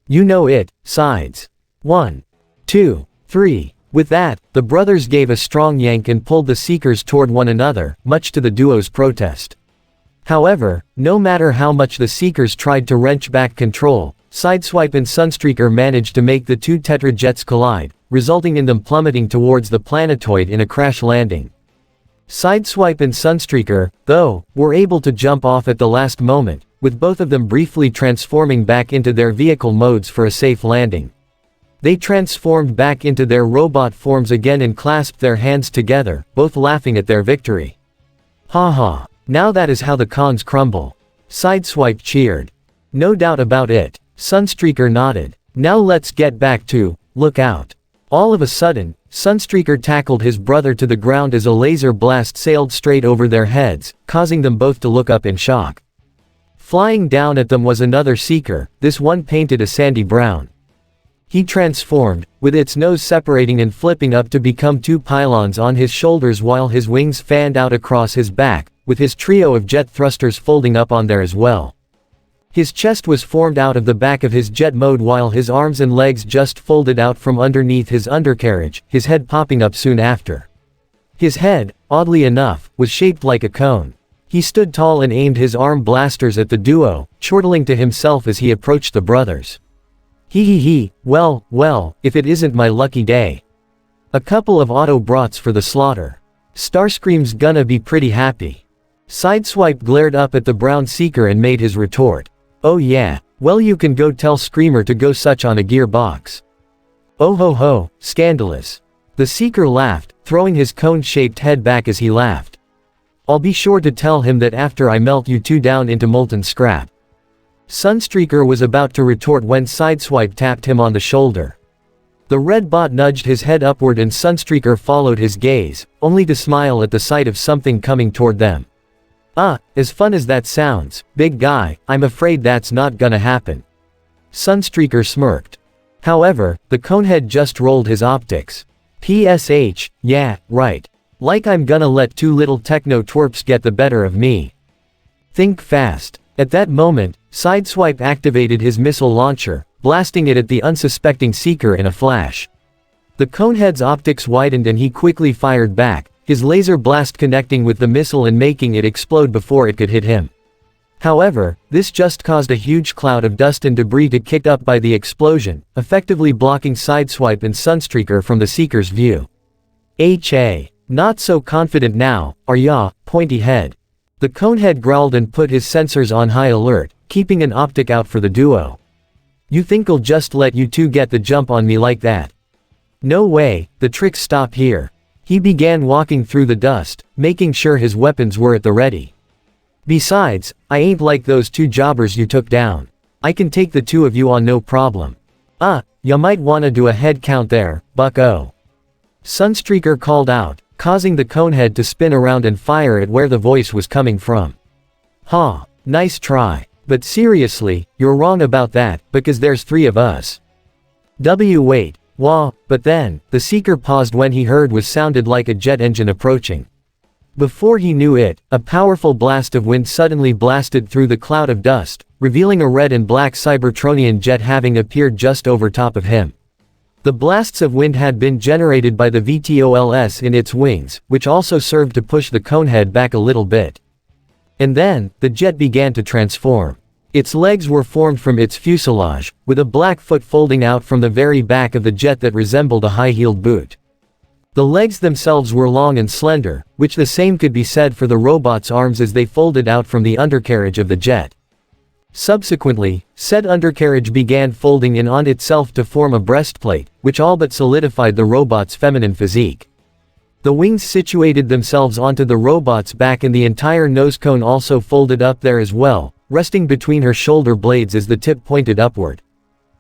You know it, Sides. 1, 2, 3. With that, the brothers gave a strong yank and pulled the Seekers toward one another, much to the duo's protest. However, no matter how much the Seekers tried to wrench back control, Sideswipe and Sunstreaker managed to make the two Tetra jets collide, resulting in them plummeting towards the planetoid in a crash landing. Sideswipe and Sunstreaker, though, were able to jump off at the last moment, with both of them briefly transforming back into their vehicle modes for a safe landing. They transformed back into their robot forms again and clasped their hands together, both laughing at their victory. Ha ha, now that is how the cons crumble. Sideswipe cheered. No doubt about it. Sunstreaker nodded. Now let's get back to, look out. All of a sudden, Sunstreaker tackled his brother to the ground as a laser blast sailed straight over their heads, causing them both to look up in shock. Flying down at them was another Seeker, this one painted a sandy brown. He transformed, with its nose separating and flipping up to become two pylons on his shoulders while his wings fanned out across his back, with his trio of jet thrusters folding up on there as well. His chest was formed out of the back of his jet mode while his arms and legs just folded out from underneath his undercarriage, his head popping up soon after. His head, oddly enough, was shaped like a cone. He stood tall and aimed his arm blasters at the duo, chortling to himself as he approached the brothers. Hee, well, if it isn't my lucky day. A couple of auto brats for the slaughter. Starscream's gonna be pretty happy. Sideswipe glared up at the brown seeker and made his retort. Oh yeah, well you can go tell Screamer to go such on a gearbox. Oh ho, scandalous. The seeker laughed, throwing his cone-shaped head back as he laughed. I'll be sure to tell him that after I melt you two down into molten scrap. Sunstreaker was about to retort when Sideswipe tapped him on the shoulder. The red bot nudged his head upward and Sunstreaker followed his gaze, only to smile at the sight of something coming toward them. As fun as that sounds, big guy, I'm afraid that's not gonna happen. Sunstreaker smirked. However, the conehead just rolled his optics. PSH, yeah, right. Like I'm gonna let two little techno twerps get the better of me. Think fast. At that moment, Sideswipe activated his missile launcher, blasting it at the unsuspecting seeker in a flash. The conehead's optics widened and he quickly fired back, his laser blast connecting with the missile and making it explode before it could hit him. However, this just caused a huge cloud of dust and debris to kick up by the explosion, effectively blocking Sideswipe and Sunstreaker from the seeker's view. MHA. Not so confident now, are ya, pointy head? The conehead growled and put his sensors on high alert, keeping an optic out for the duo. You think I'll just let you two get the jump on me like that? No way, the tricks stop here. He began walking through the dust, making sure his weapons were at the ready. Besides, I ain't like those two jobbers you took down. I can take the two of you on no problem. Ya might wanna do a head count there, bucko. Sunstreaker called out, causing the conehead to spin around and fire at where the voice was coming from. Nice try. But seriously, you're wrong about that, because there's three of us. Wait. But then, the seeker paused when he heard what sounded like a jet engine approaching. Before he knew it, a powerful blast of wind suddenly blasted through the cloud of dust, revealing a red and black Cybertronian jet having appeared just over top of him. The blasts of wind had been generated by the VTOLs in its wings, which also served to push the conehead back a little bit. And then, the jet began to transform. Its legs were formed from its fuselage, with a black foot folding out from the very back of the jet that resembled a high-heeled boot. The legs themselves were long and slender, which the same could be said for the robot's arms as they folded out from the undercarriage of the jet. Subsequently, said undercarriage began folding in on itself to form a breastplate, which all but solidified the robot's feminine physique. The wings situated themselves onto the robot's back and the entire nose cone also folded up there as well, resting between her shoulder blades as the tip pointed upward.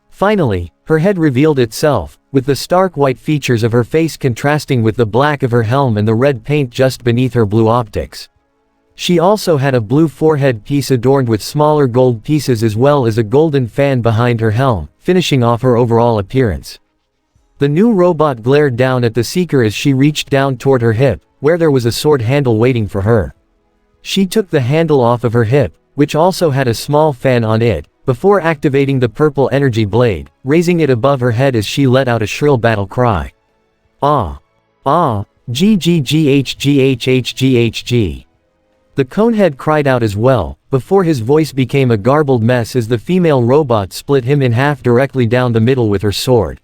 Finally, her head revealed itself, with the stark white features of her face contrasting with the black of her helm and the red paint just beneath her blue optics. She also had a blue forehead piece adorned with smaller gold pieces as well as a golden fan behind her helm, finishing off her overall appearance. The new robot glared down at the seeker as she reached down toward her hip, where there was a sword handle waiting for her. She took the handle off of her hip, which also had a small fan on it, before activating the purple energy blade, raising it above her head as she let out a shrill battle cry. GGGHGHHGHG. The conehead cried out as well, before his voice became a garbled mess as the female robot split him in half directly down the middle with her sword.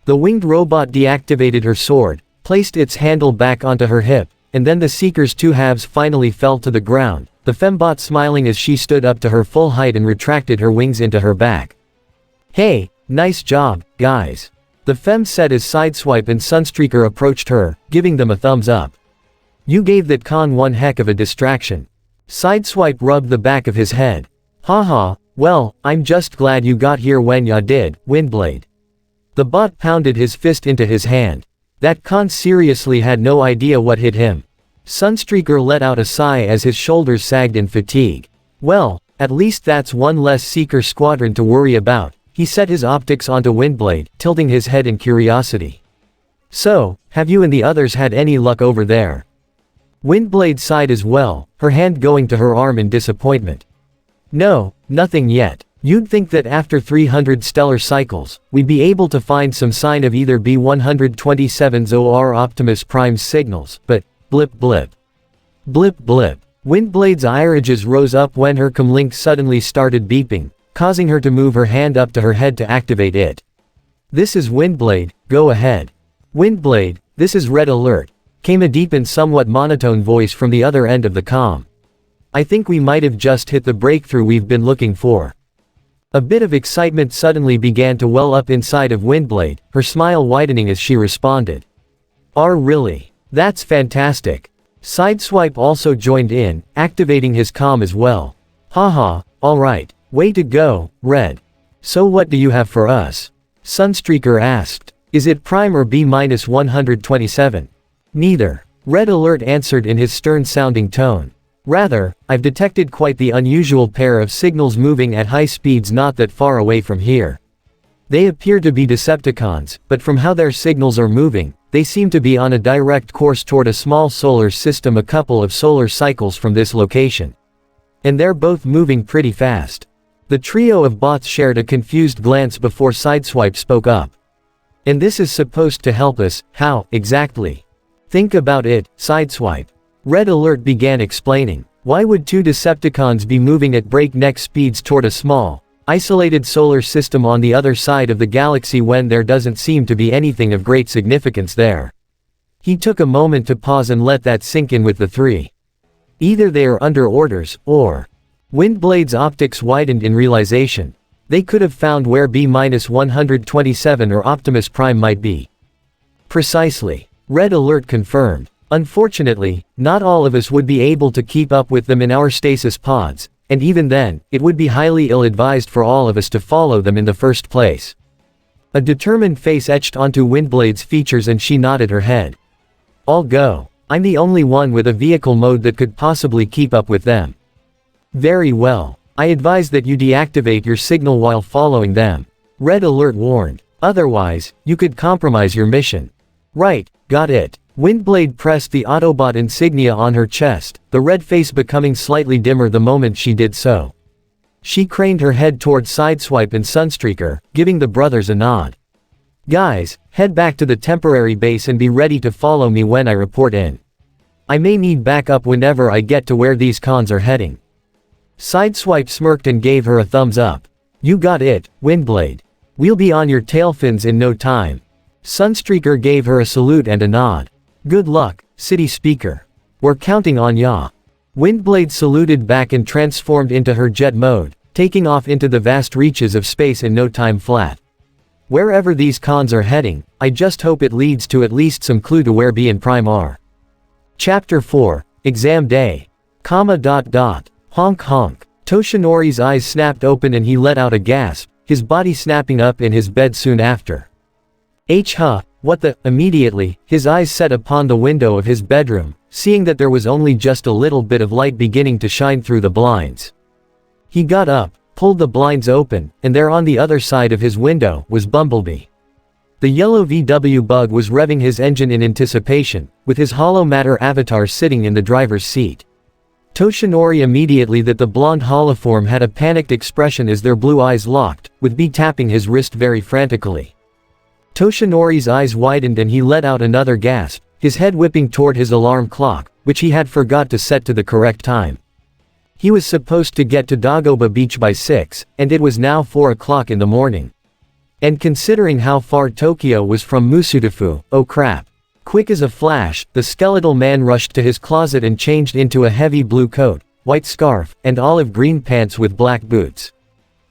The winged robot deactivated her sword, placed its handle back onto her hip, and then the seeker's two halves finally fell to the ground, the fembot smiling as she stood up to her full height and retracted her wings into her back. Hey, nice job, guys. The femme said as Sideswipe and Sunstreaker approached her, giving them a thumbs up. You gave that con one heck of a distraction. Sideswipe rubbed the back of his head. Haha, well, I'm just glad you got here when ya did, Windblade. The bot pounded his fist into his hand. That con seriously had no idea what hit him. Sunstreaker let out a sigh as his shoulders sagged in fatigue. Well, at least that's one less Seeker squadron to worry about, He set his optics onto Windblade, tilting his head in curiosity. "So, have you and the others had any luck over there?" Windblade sighed as well, her hand going to her arm in disappointment. "No, nothing yet. You'd think that after 300 stellar cycles, we'd be able to find some sign of either B-127's or Optimus Prime's signals, but, blip blip. Blip blip." Windblade's irises rose up when her comlink suddenly started beeping, causing her to move her hand up to her head to activate it. "This is Windblade, go ahead." "Windblade, this is Red Alert," came a deep and somewhat monotone voice from the other end of the comm. "I think we might have just hit the breakthrough we've been looking for." A bit of excitement suddenly began to well up inside of Windblade, her smile widening as she responded. Really? That's fantastic." Sideswipe also joined in, activating his comm as well. "Haha, alright, way to go, Red. So what do you have for us?" Sunstreaker asked. "Is it Prime or B-127? "Neither," Red Alert answered in his stern-sounding tone. "Rather, I've detected quite the unusual pair of signals moving at high speeds not that far away from here. They appear to be Decepticons, but from how their signals are moving, they seem to be on a direct course toward a small solar system a couple of solar cycles from this location. And they're both moving pretty fast." The trio of bots shared a confused glance before Sideswipe spoke up. "And this is supposed to help us, how, exactly?" "Think about it, Sideswipe." Red Alert began explaining. "Why would two Decepticons be moving at breakneck speeds toward a small, isolated solar system on the other side of the galaxy when there doesn't seem to be anything of great significance there?" He took a moment to pause and let that sink in with the three. "Either they are under orders, or..." Windblade's optics widened in realization. They could have found where B-127 or Optimus Prime might be. "Precisely," Red Alert confirmed. "Unfortunately, not all of us would be able to keep up with them in our stasis pods, and even then, it would be highly ill-advised for all of us to follow them in the first place." A determined face etched onto Windblade's features and she nodded her head. "I'll go. I'm the only one with a vehicle mode that could possibly keep up with them." "Very well. I advise that you deactivate your signal while following them," Red Alert warned. "Otherwise, you could compromise your mission." "Right, got it." Windblade pressed the Autobot insignia on her chest, the red face becoming slightly dimmer the moment she did so. She craned her head toward Sideswipe and Sunstreaker, giving the brothers a nod. "Guys, head back to the temporary base and be ready to follow me when I report in. I may need backup whenever I get to where these cons are heading." Sideswipe smirked and gave her a thumbs up. "You got it, Windblade. We'll be on your tail fins in no time." Sunstreaker gave her a salute and a nod. "Good luck, City Speaker. We're counting on ya." Windblade saluted back and transformed into her jet mode, taking off into the vast reaches of space in no time flat. "Wherever these cons are heading, I just hope it leads to at least some clue to where B and Prime are." Chapter 4, Exam Day. Honk honk. Toshinori's eyes snapped open and he let out a gasp, his body snapping up in his bed soon after. What the? Immediately, his eyes set upon the window of his bedroom, seeing that there was only just a little bit of light beginning to shine through the blinds. He got up, pulled the blinds open, and there on the other side of his window was Bumblebee. The yellow VW Bug was revving his engine in anticipation, with his hollow matter avatar sitting in the driver's seat. Toshinori immediately that the blonde holoform had a panicked expression as their blue eyes locked, with B tapping his wrist very frantically. Toshinori's eyes widened and he let out another gasp, his head whipping toward his alarm clock, which he had forgot to set to the correct time. He was supposed to get to Dagoba Beach by 6, and it was now 4 o'clock in the morning. And considering how far Tokyo was from Musudafu, oh crap. Quick as a flash, the skeletal man rushed to his closet and changed into a heavy blue coat, white scarf, and olive green pants with black boots.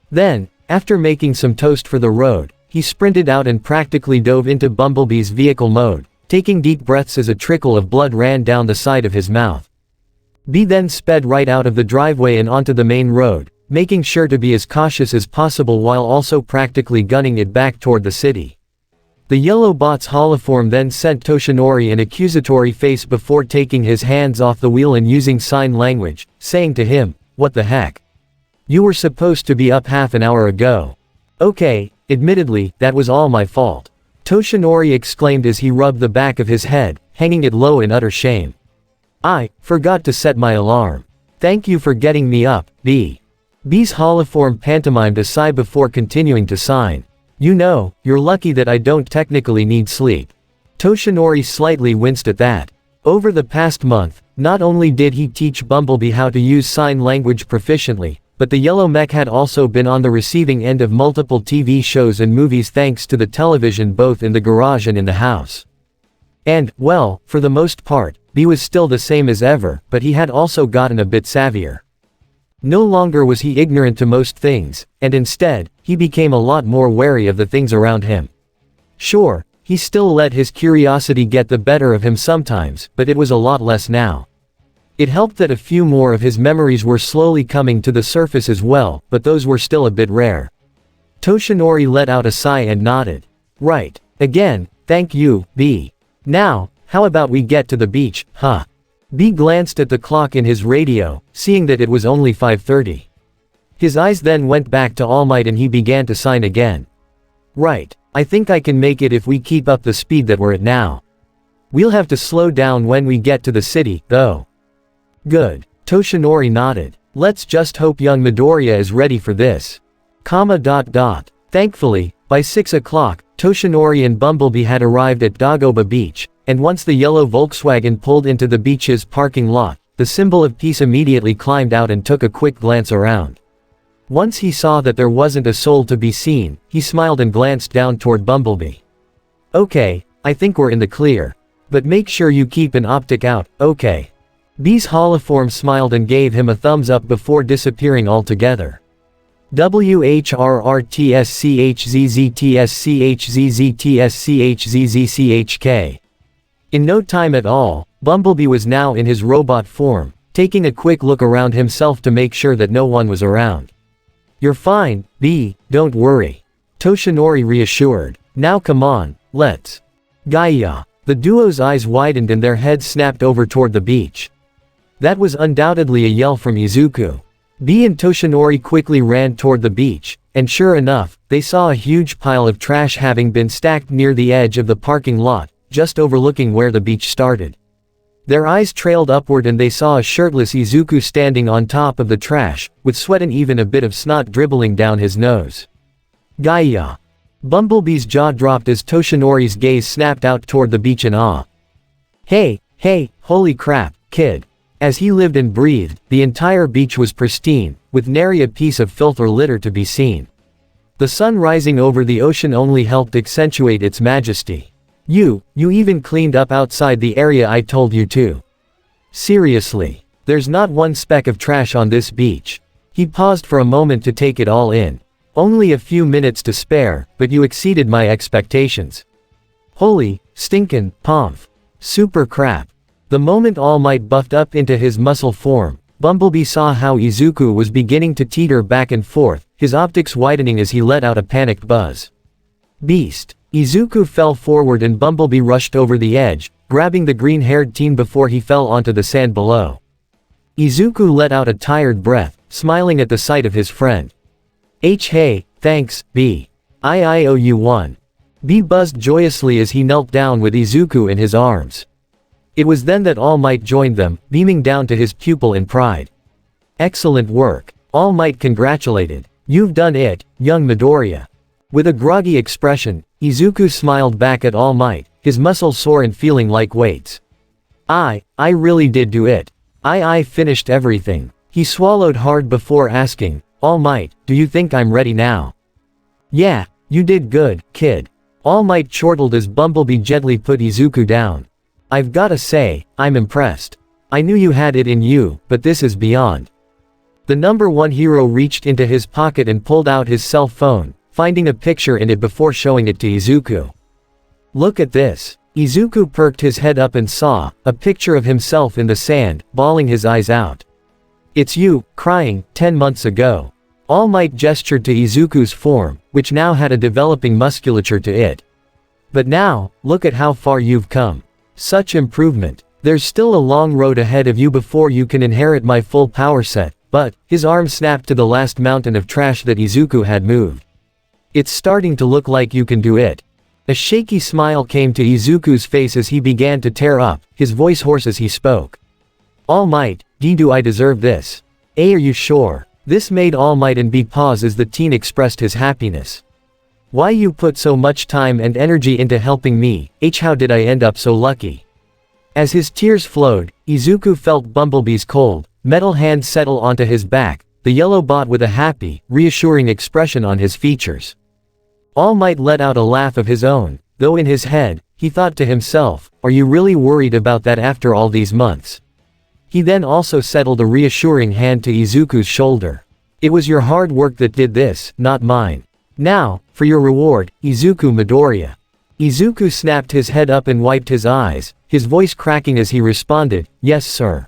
Then, after making some toast for the road, he sprinted out and practically dove into Bumblebee's vehicle mode, taking deep breaths as a trickle of blood ran down the side of his mouth. B then sped right out of the driveway and onto the main road, making sure to be as cautious as possible while also practically gunning it back toward the city. The yellow bot's holoform then sent Toshinori an accusatory face before taking his hands off the wheel and using sign language, saying to him, "What the heck? You were supposed to be up half an hour ago." Okay, admittedly, that was all my fault. Toshinori exclaimed as he rubbed the back of his head, hanging it low in utter shame. I forgot to set my alarm. Thank you for getting me up, B. B's holoform pantomimed a sigh before continuing to sign. You know, you're lucky that I don't technically need sleep. Toshinori slightly winced at that. Over the past month, not only did he teach Bumblebee how to use sign language proficiently, but the yellow mech had also been on the receiving end of multiple TV shows and movies thanks to the television both in the garage and in the house. And, well, for the most part, B was still the same as ever, but he had also gotten a bit savvier. No longer was he ignorant to most things, and instead, he became a lot more wary of the things around him. Sure, he still let his curiosity get the better of him sometimes, but it was a lot less now. It helped that a few more of his memories were slowly coming to the surface as well, but those were still a bit rare. Toshinori let out a sigh and nodded. Right. Again, thank you, B. Now, how about we get to the beach, huh? B glanced at the clock in his radio, seeing that it was only 5:30. His eyes then went back to All Might and he began to sign again. Right. I think I can make it if we keep up the speed that we're at now. We'll have to slow down when we get to the city, though. Good. Toshinori nodded. Let's just hope young Midoriya is ready for this. Thankfully, by 6 o'clock, Toshinori and Bumblebee had arrived at Dagoba Beach, and once the yellow Volkswagen pulled into the beach's parking lot, the symbol of peace immediately climbed out and took a quick glance around. Once he saw that there wasn't a soul to be seen, he smiled and glanced down toward Bumblebee. Okay, I think we're in the clear. But make sure you keep an optic out, okay? B's holoform smiled and gave him a thumbs up before disappearing altogether. WHRRTSCHZZTSCHZZTSCHZZCHK. In no time at all, Bumblebee was now in his robot form, taking a quick look around himself to make sure that no one was around. You're fine, B, don't worry. Toshinori reassured. Now come on, let's. Gaia. The duo's eyes widened and their heads snapped over toward the beach. That was undoubtedly a yell from Izuku. B and Toshinori quickly ran toward the beach, and sure enough, they saw a huge pile of trash having been stacked near the edge of the parking lot, just overlooking where the beach started. Their eyes trailed upward and they saw a shirtless Izuku standing on top of the trash, with sweat and even a bit of snot dribbling down his nose. Gaia. Bumblebee's jaw dropped as Toshinori's gaze snapped out toward the beach in awe. Hey, holy crap, kid. As he lived and breathed, the entire beach was pristine, with nary a piece of filth or litter to be seen. The sun rising over the ocean only helped accentuate its majesty. You even cleaned up outside the area I told you to. Seriously. There's not one speck of trash on this beach. He paused for a moment to take it all in. Only a few minutes to spare, but you exceeded my expectations. Holy, stinkin', pomf. Super crap. The moment All Might buffed up into his muscle form, Bumblebee saw how Izuku was beginning to teeter back and forth, his optics widening as he let out a panicked buzz. Beast. Izuku fell forward and Bumblebee rushed over the edge, grabbing the green-haired teen before he fell onto the sand below. Izuku let out a tired breath, smiling at the sight of his friend. Hey, thanks, B. I owe you one. B buzzed joyously as he knelt down with Izuku in his arms. It was then that All Might joined them, beaming down to his pupil in pride. Excellent work. All Might congratulated. You've done it, young Midoriya. With a groggy expression, Izuku smiled back at All Might, his muscles sore and feeling like weights. I really did do it. I finished everything. He swallowed hard before asking, All Might, do you think I'm ready now? Yeah, you did good, kid. All Might chortled as Bumblebee gently put Izuku down. I've gotta say, I'm impressed. I knew you had it in you, but this is beyond. The number one hero reached into his pocket and pulled out his cell phone, finding a picture in it before showing it to Izuku. Look at this. Izuku perked his head up and saw a picture of himself in the sand, bawling his eyes out. It's you, crying, 10 months ago. All Might gestured to Izuku's form, which now had a developing musculature to it. But now, look at how far you've come. Such improvement. There's still a long road ahead of you before you can inherit my full power set, but, his arm snapped to the last mountain of trash that Izuku had moved. It's starting to look like you can do it. A shaky smile came to Izuku's face as he began to tear up, his voice hoarse as he spoke. All Might, do I deserve this? Are you sure? This made All Might and B pause as the teen expressed his happiness. Why you put so much time and energy into helping me, how did I end up so lucky? As his tears flowed, Izuku felt Bumblebee's cold, metal hand settle onto his back, the yellow bot with a happy, reassuring expression on his features. All Might let out a laugh of his own, though in his head, he thought to himself, are you really worried about that after all these months? He then also settled a reassuring hand to Izuku's shoulder. It was your hard work that did this, not mine. Now, for your reward, Izuku Midoriya. Izuku snapped his head up and wiped his eyes, his voice cracking as he responded, yes sir.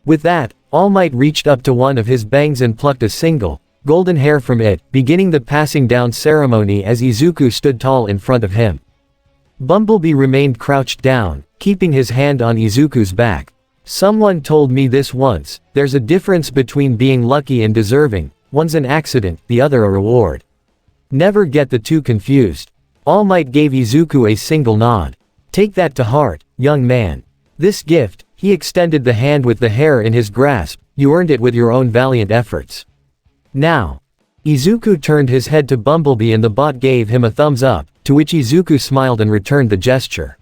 With that, All Might reached up to one of his bangs and plucked a single, golden hair from it, beginning the passing down ceremony as Izuku stood tall in front of him. Bumblebee remained crouched down, keeping his hand on Izuku's back. Someone told me this once, there's a difference between being lucky and deserving, one's an accident, the other a reward. Never get the two confused. All Might gave Izuku a single nod. Take that to heart, young man. This gift, he extended the hand with the hair in his grasp, you earned it with your own valiant efforts. Now. Izuku turned his head to Bumblebee and the bot gave him a thumbs up, to which Izuku smiled and returned the gesture.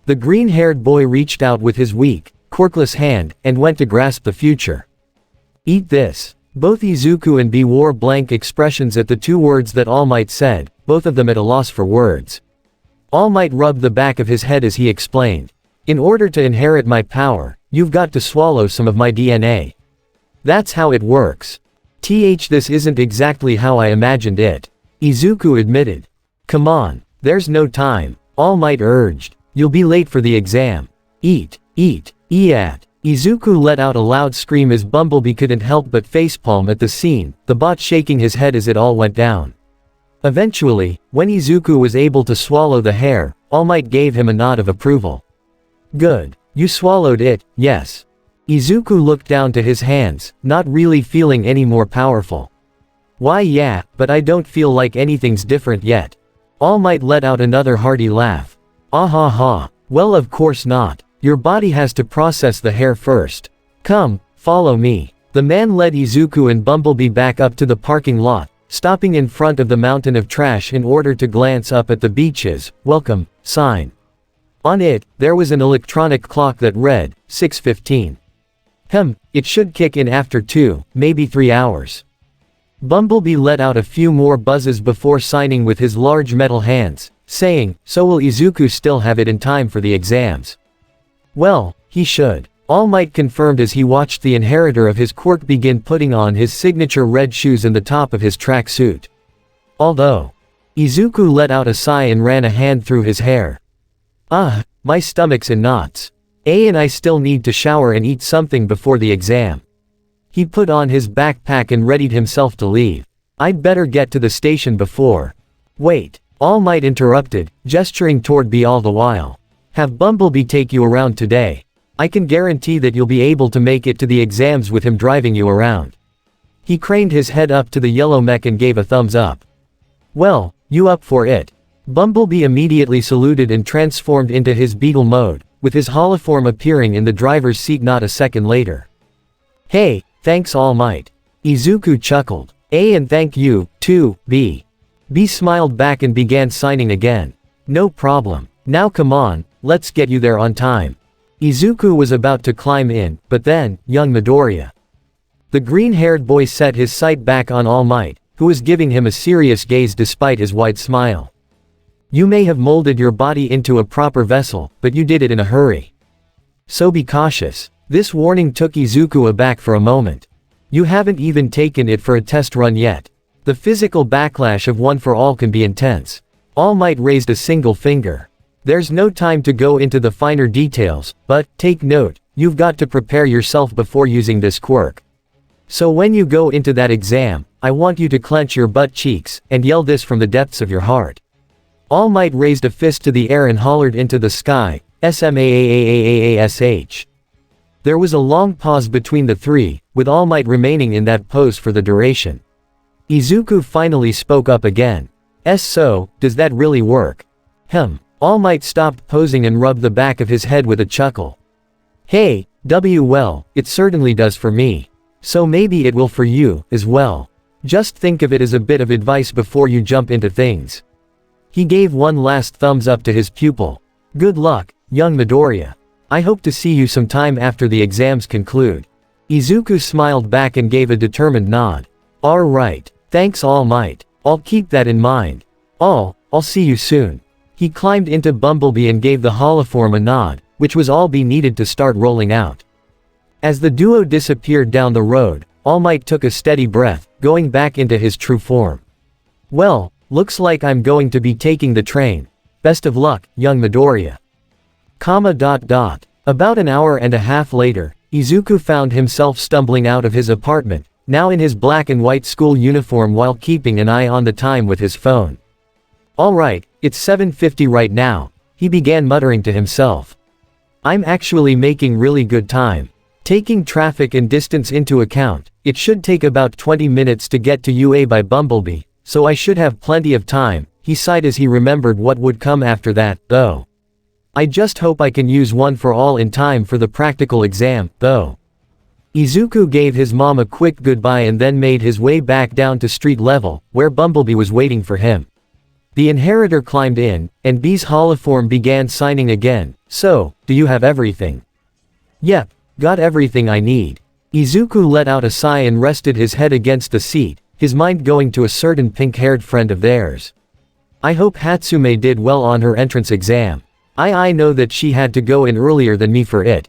The green-haired boy reached out with his weak, quirkless hand, and went to grasp the future. Eat this. Both Izuku and B wore blank expressions at the two words that All Might said, both of them at a loss for words. All Might rubbed the back of his head as he explained. In order to inherit my power, you've got to swallow some of my DNA. That's how it works. This isn't exactly how I imagined it. Izuku admitted. Come on, there's no time, All Might urged. You'll be late for the exam. Eat. Izuku let out a loud scream as Bumblebee couldn't help but facepalm at the scene, the bot shaking his head as it all went down. Eventually, when Izuku was able to swallow the hair, All Might gave him a nod of approval. Good. You swallowed it, yes. Izuku looked down to his hands, not really feeling any more powerful. Why yeah, but I don't feel like anything's different yet. All Might let out another hearty laugh. Ah ha ha. Well of course not. Your body has to process the hair first. Come, follow me. The man led Izuku and Bumblebee back up to the parking lot, stopping in front of the mountain of trash in order to glance up at the beach's welcome sign. On it, there was an electronic clock that read, 6:15. It should kick in after 2, maybe 3 hours. Bumblebee let out a few more buzzes before signing with his large metal hands, saying, so will Izuku still have it in time for the exams? Well, he should. All Might confirmed as he watched the inheritor of his quirk begin putting on his signature red shoes and the top of his track suit. Although. Izuku let out a sigh and ran a hand through his hair. My stomach's in knots. And I still need to shower and eat something before the exam. He put on his backpack and readied himself to leave. I'd better get to the station before. Wait. All Might interrupted, gesturing toward B all the while. Have Bumblebee take you around today. I can guarantee that you'll be able to make it to the exams with him driving you around. He craned his head up to the yellow mech and gave a thumbs up. Well, you up for it? Bumblebee immediately saluted and transformed into his beetle mode, with his holoform appearing in the driver's seat not a second later. Hey, thanks All Might. Izuku chuckled. And thank you, too, B. B smiled back and began signing again. No problem. Now come on, let's get you there on time. Izuku was about to climb in, but then, young Midoriya. The green-haired boy set his sight back on All Might, who was giving him a serious gaze despite his wide smile. You may have molded your body into a proper vessel, but you did it in a hurry. So be cautious. This warning took Izuku aback for a moment. You haven't even taken it for a test run yet. The physical backlash of One for All can be intense. All Might raised a single finger. There's no time to go into the finer details, but, take note, you've got to prepare yourself before using this quirk. So when you go into that exam, I want you to clench your butt cheeks, and yell this from the depths of your heart. All Might raised a fist to the air and hollered into the sky, SMAAAAASH. There was a long pause between the three, with All Might remaining in that pose for the duration. Izuku finally spoke up again. So, does that really work? All Might stopped posing and rubbed the back of his head with a chuckle. Hey, well, it certainly does for me. So maybe it will for you, as well. Just think of it as a bit of advice before you jump into things. He gave one last thumbs up to his pupil. Good luck, young Midoriya. I hope to see you sometime after the exams conclude. Izuku smiled back and gave a determined nod. Alright, thanks All Might. I'll keep that in mind. I'll see you soon. He climbed into Bumblebee and gave the holoform a nod, which was all be needed to start rolling out. As the duo disappeared down the road, All Might took a steady breath, going back into his true form. Well, looks like I'm going to be taking the train. Best of luck, young Midoriya. About an hour and a half later, Izuku found himself stumbling out of his apartment, now in his black and white school uniform while keeping an eye on the time with his phone. Alright, it's 7:50 right now, he began muttering to himself. I'm actually making really good time. Taking traffic and distance into account, it should take about 20 minutes to get to UA by Bumblebee, so I should have plenty of time, he sighed as he remembered what would come after that, though. I just hope I can use one for all in time for the practical exam, though. Izuku gave his mom a quick goodbye and then made his way back down to street level, where Bumblebee was waiting for him. The inheritor climbed in, and B's holoform began signing again. So, do you have everything? Yep, got everything I need. Izuku let out a sigh and rested his head against the seat, his mind going to a certain pink-haired friend of theirs. I hope Hatsume did well on her entrance exam. I know that she had to go in earlier than me for it.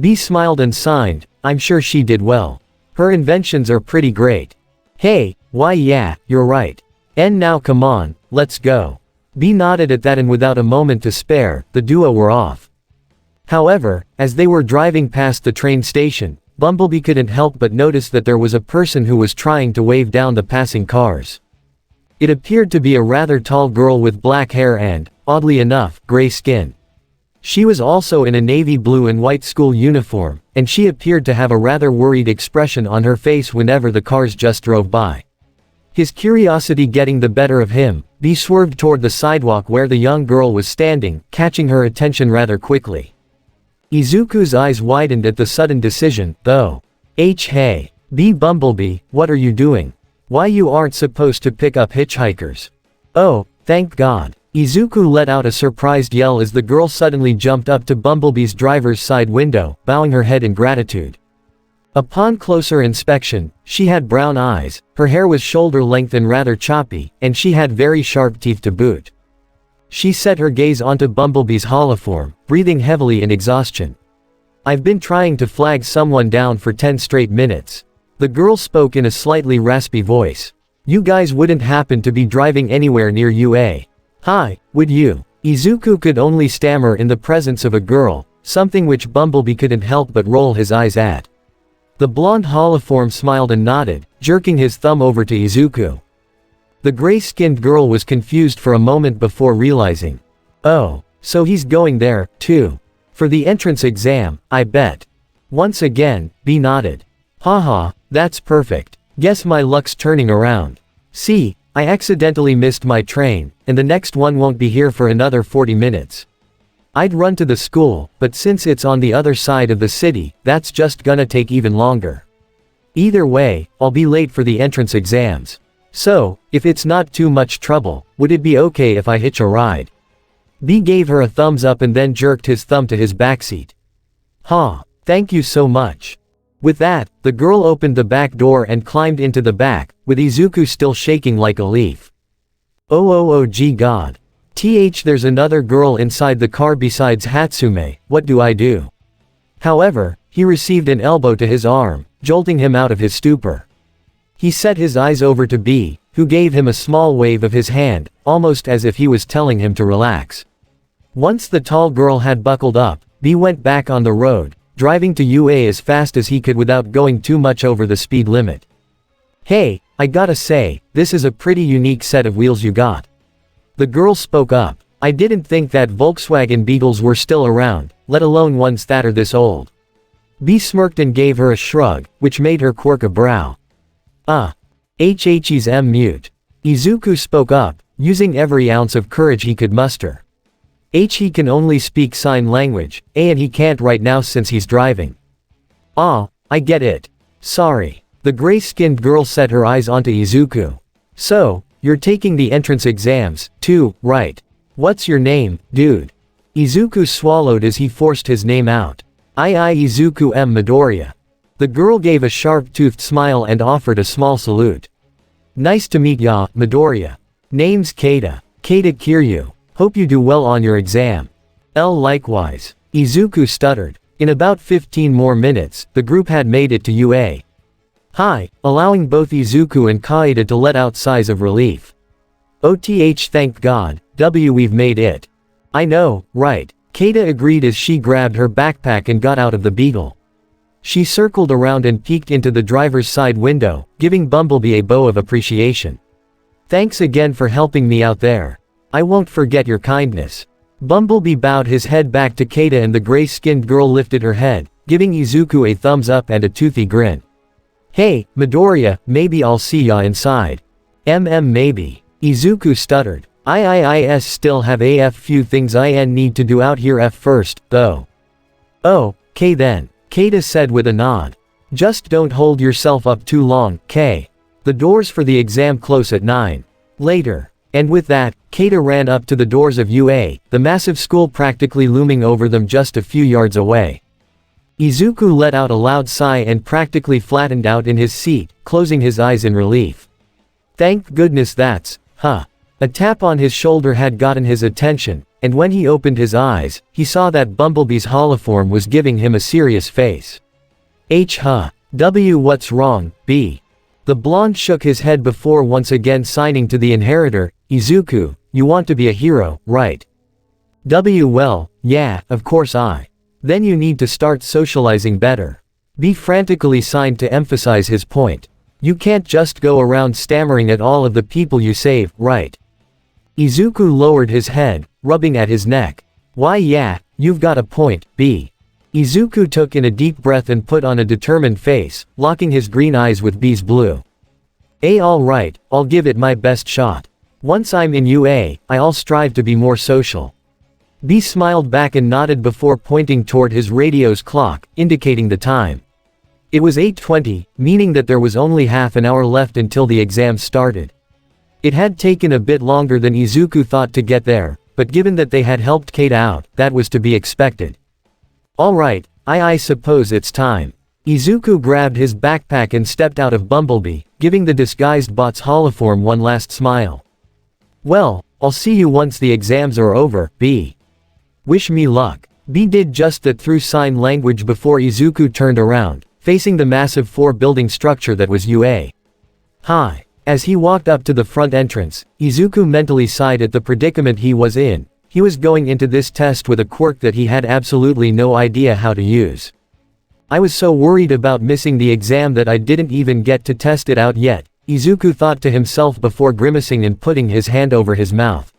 B smiled and signed, I'm sure she did well. Her inventions are pretty great. Hey, why yeah, you're right. And now come on, let's go. B nodded at that and without a moment to spare, the duo were off. However, as they were driving past the train station, Bumblebee couldn't help but notice that there was a person who was trying to wave down the passing cars. It appeared to be a rather tall girl with black hair and, oddly enough, gray skin. She was also in a navy blue and white school uniform, and she appeared to have a rather worried expression on her face whenever the cars just drove by. His curiosity getting the better of him, B swerved toward the sidewalk where the young girl was standing, catching her attention rather quickly. Izuku's eyes widened at the sudden decision, though. Hey, B Bumblebee, what are you doing? Why you aren't supposed to pick up hitchhikers? Oh, thank God. Izuku let out a surprised yell as the girl suddenly jumped up to Bumblebee's driver's side window, bowing her head in gratitude. Upon closer inspection, she had brown eyes, her hair was shoulder-length and rather choppy, and she had very sharp teeth to boot. She set her gaze onto Bumblebee's holoform, breathing heavily in exhaustion. I've been trying to flag someone down for 10 straight minutes. The girl spoke in a slightly raspy voice. You guys wouldn't happen to be driving anywhere near UA. Hi, would you? Izuku could only stammer in the presence of a girl, something which Bumblebee couldn't help but roll his eyes at. The blonde holoform smiled and nodded, jerking his thumb over to Izuku. The gray-skinned girl was confused for a moment before realizing. Oh, so he's going there, too. For the entrance exam, I bet. Once again, B nodded. Haha, that's perfect. Guess my luck's turning around. See, I accidentally missed my train, and the next one won't be here for another 40 minutes. I'd run to the school, but since it's on the other side of the city, that's just gonna take even longer. Either way, I'll be late for the entrance exams. So, if it's not too much trouble, would it be okay if I hitch a ride? B gave her a thumbs up and then jerked his thumb to his backseat. Thank you so much. With that, the girl opened the back door and climbed into the back, with Izuku still shaking like a leaf. Oh gee God. There's another girl inside the car besides Hatsume, what do I do? However, he received an elbow to his arm, jolting him out of his stupor. He set his eyes over to B, who gave him a small wave of his hand, almost as if he was telling him to relax. Once the tall girl had buckled up, B went back on the road, driving to UA as fast as he could without going too much over the speed limit. Hey, I gotta say, this is a pretty unique set of wheels you got. The girl spoke up. I didn't think that Volkswagen Beetles were still around, let alone ones that are this old. B smirked and gave her a shrug, which made her quirk a brow. HH's mute. Izuku spoke up, using every ounce of courage he could muster. H, he can only speak sign language, and he can't right now since he's driving. Ah, I get it. Sorry. The gray-skinned girl set her eyes onto Izuku. So, you're taking the entrance exams, too, right? What's your name, dude? Izuku swallowed as he forced his name out. I Izuku M. Midoriya. The girl gave a sharp-toothed smile and offered a small salute. Nice to meet ya, Midoriya. Name's Keita. Keita Kiryu. Hope you do well on your exam. L likewise. Izuku stuttered. In about 15 more minutes, the group had made it to UA. Hi, allowing both Izuku and Kaida to let out sighs of relief. OTH, thank God, we've made it. I know, right? Keita agreed as she grabbed her backpack and got out of the Beetle. She circled around and peeked into the driver's side window, giving Bumblebee a bow of appreciation. Thanks again for helping me out there. I won't forget your kindness. Bumblebee bowed his head back to Keita and the gray-skinned girl lifted her head, giving Izuku a thumbs up and a toothy grin. Hey, Midoriya, maybe I'll see ya inside. Maybe. Izuku stuttered. I still have few things I need to do out here first, though. Oh, K then. Keita said with a nod. Just don't hold yourself up too long, K. The doors for the exam close at 9. Later. And with that, Keita ran up to the doors of UA, the massive school practically looming over them just a few yards away. Izuku let out a loud sigh and practically flattened out in his seat, closing his eyes in relief. Thank goodness that's, A tap on his shoulder had gotten his attention, and when he opened his eyes, he saw that Bumblebee's holoform was giving him a serious face. What's wrong, B? The blonde shook his head before once again signing to the inheritor, Izuku, you want to be a hero, right? Well, yeah, of course I. Then you need to start socializing better. B frantically signed to emphasize his point. You can't just go around stammering at all of the people you save, right? Izuku lowered his head, rubbing at his neck. Why yeah, you've got a point, B. Izuku took in a deep breath and put on a determined face, locking his green eyes with B's blue. Alright, I'll give it my best shot. Once I'm in UA, I'll strive to be more social. B smiled back and nodded before pointing toward his radio's clock, indicating the time. It was 8:20, meaning that there was only half an hour left until the exam started. It had taken a bit longer than Izuku thought to get there, but given that they had helped Keita out, that was to be expected. Alright, I suppose it's time. Izuku grabbed his backpack and stepped out of Bumblebee, giving the disguised bot's holoform one last smile. Well, I'll see you once the exams are over, B. Wish me luck. B did just that through sign language before Izuku turned around, facing the massive 4-building structure that was UA. Hi. As he walked up to the front entrance, Izuku mentally sighed at the predicament he was in. He was going into this test with a quirk that he had absolutely no idea how to use. I was so worried about missing the exam that I didn't even get to test it out yet, Izuku thought to himself before grimacing and putting his hand over his mouth.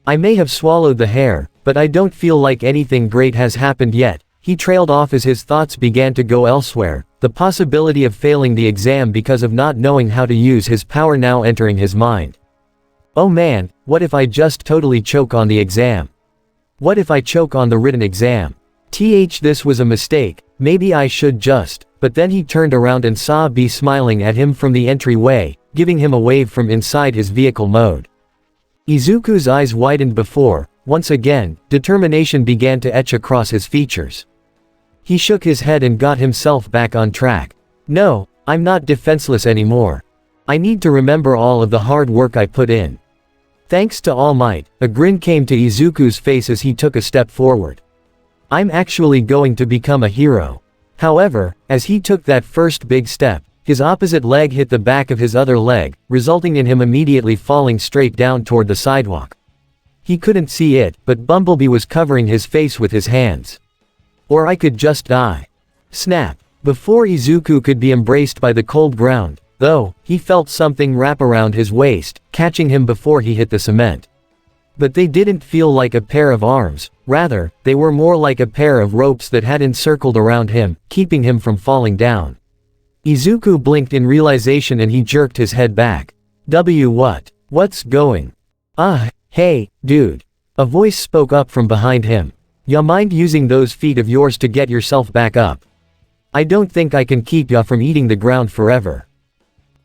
I may have swallowed the hair, but I don't feel like anything great has happened yet. He trailed off as his thoughts began to go elsewhere, the possibility of failing the exam because of not knowing how to use his power now entering his mind. Oh man, what if I just totally choke on the exam? What if I choke on the written exam? This was a mistake, maybe I should just, but then he turned around and saw B smiling at him from the entryway, giving him a wave from inside his vehicle mode. Izuku's eyes widened before, once again, determination began to etch across his features. He shook his head and got himself back on track. No, I'm not defenseless anymore. I need to remember all of the hard work I put in. Thanks to All Might, a grin came to Izuku's face as he took a step forward. I'm actually going to become a hero. However, as he took that first big step, his opposite leg hit the back of his other leg, resulting in him immediately falling straight down toward the sidewalk. He couldn't see it, but Bumblebee was covering his face with his hands. Or I could just die. Snap. Before Izuku could be embraced by the cold ground, though, he felt something wrap around his waist, catching him before he hit the cement. But they didn't feel like a pair of arms, rather, they were more like a pair of ropes that had encircled around him, keeping him from falling down. Izuku blinked in realization and he jerked his head back. What's going Hey, dude. A voice spoke up from behind him. Ya mind using those feet of yours to get yourself back up? I don't think I can keep ya from eating the ground forever.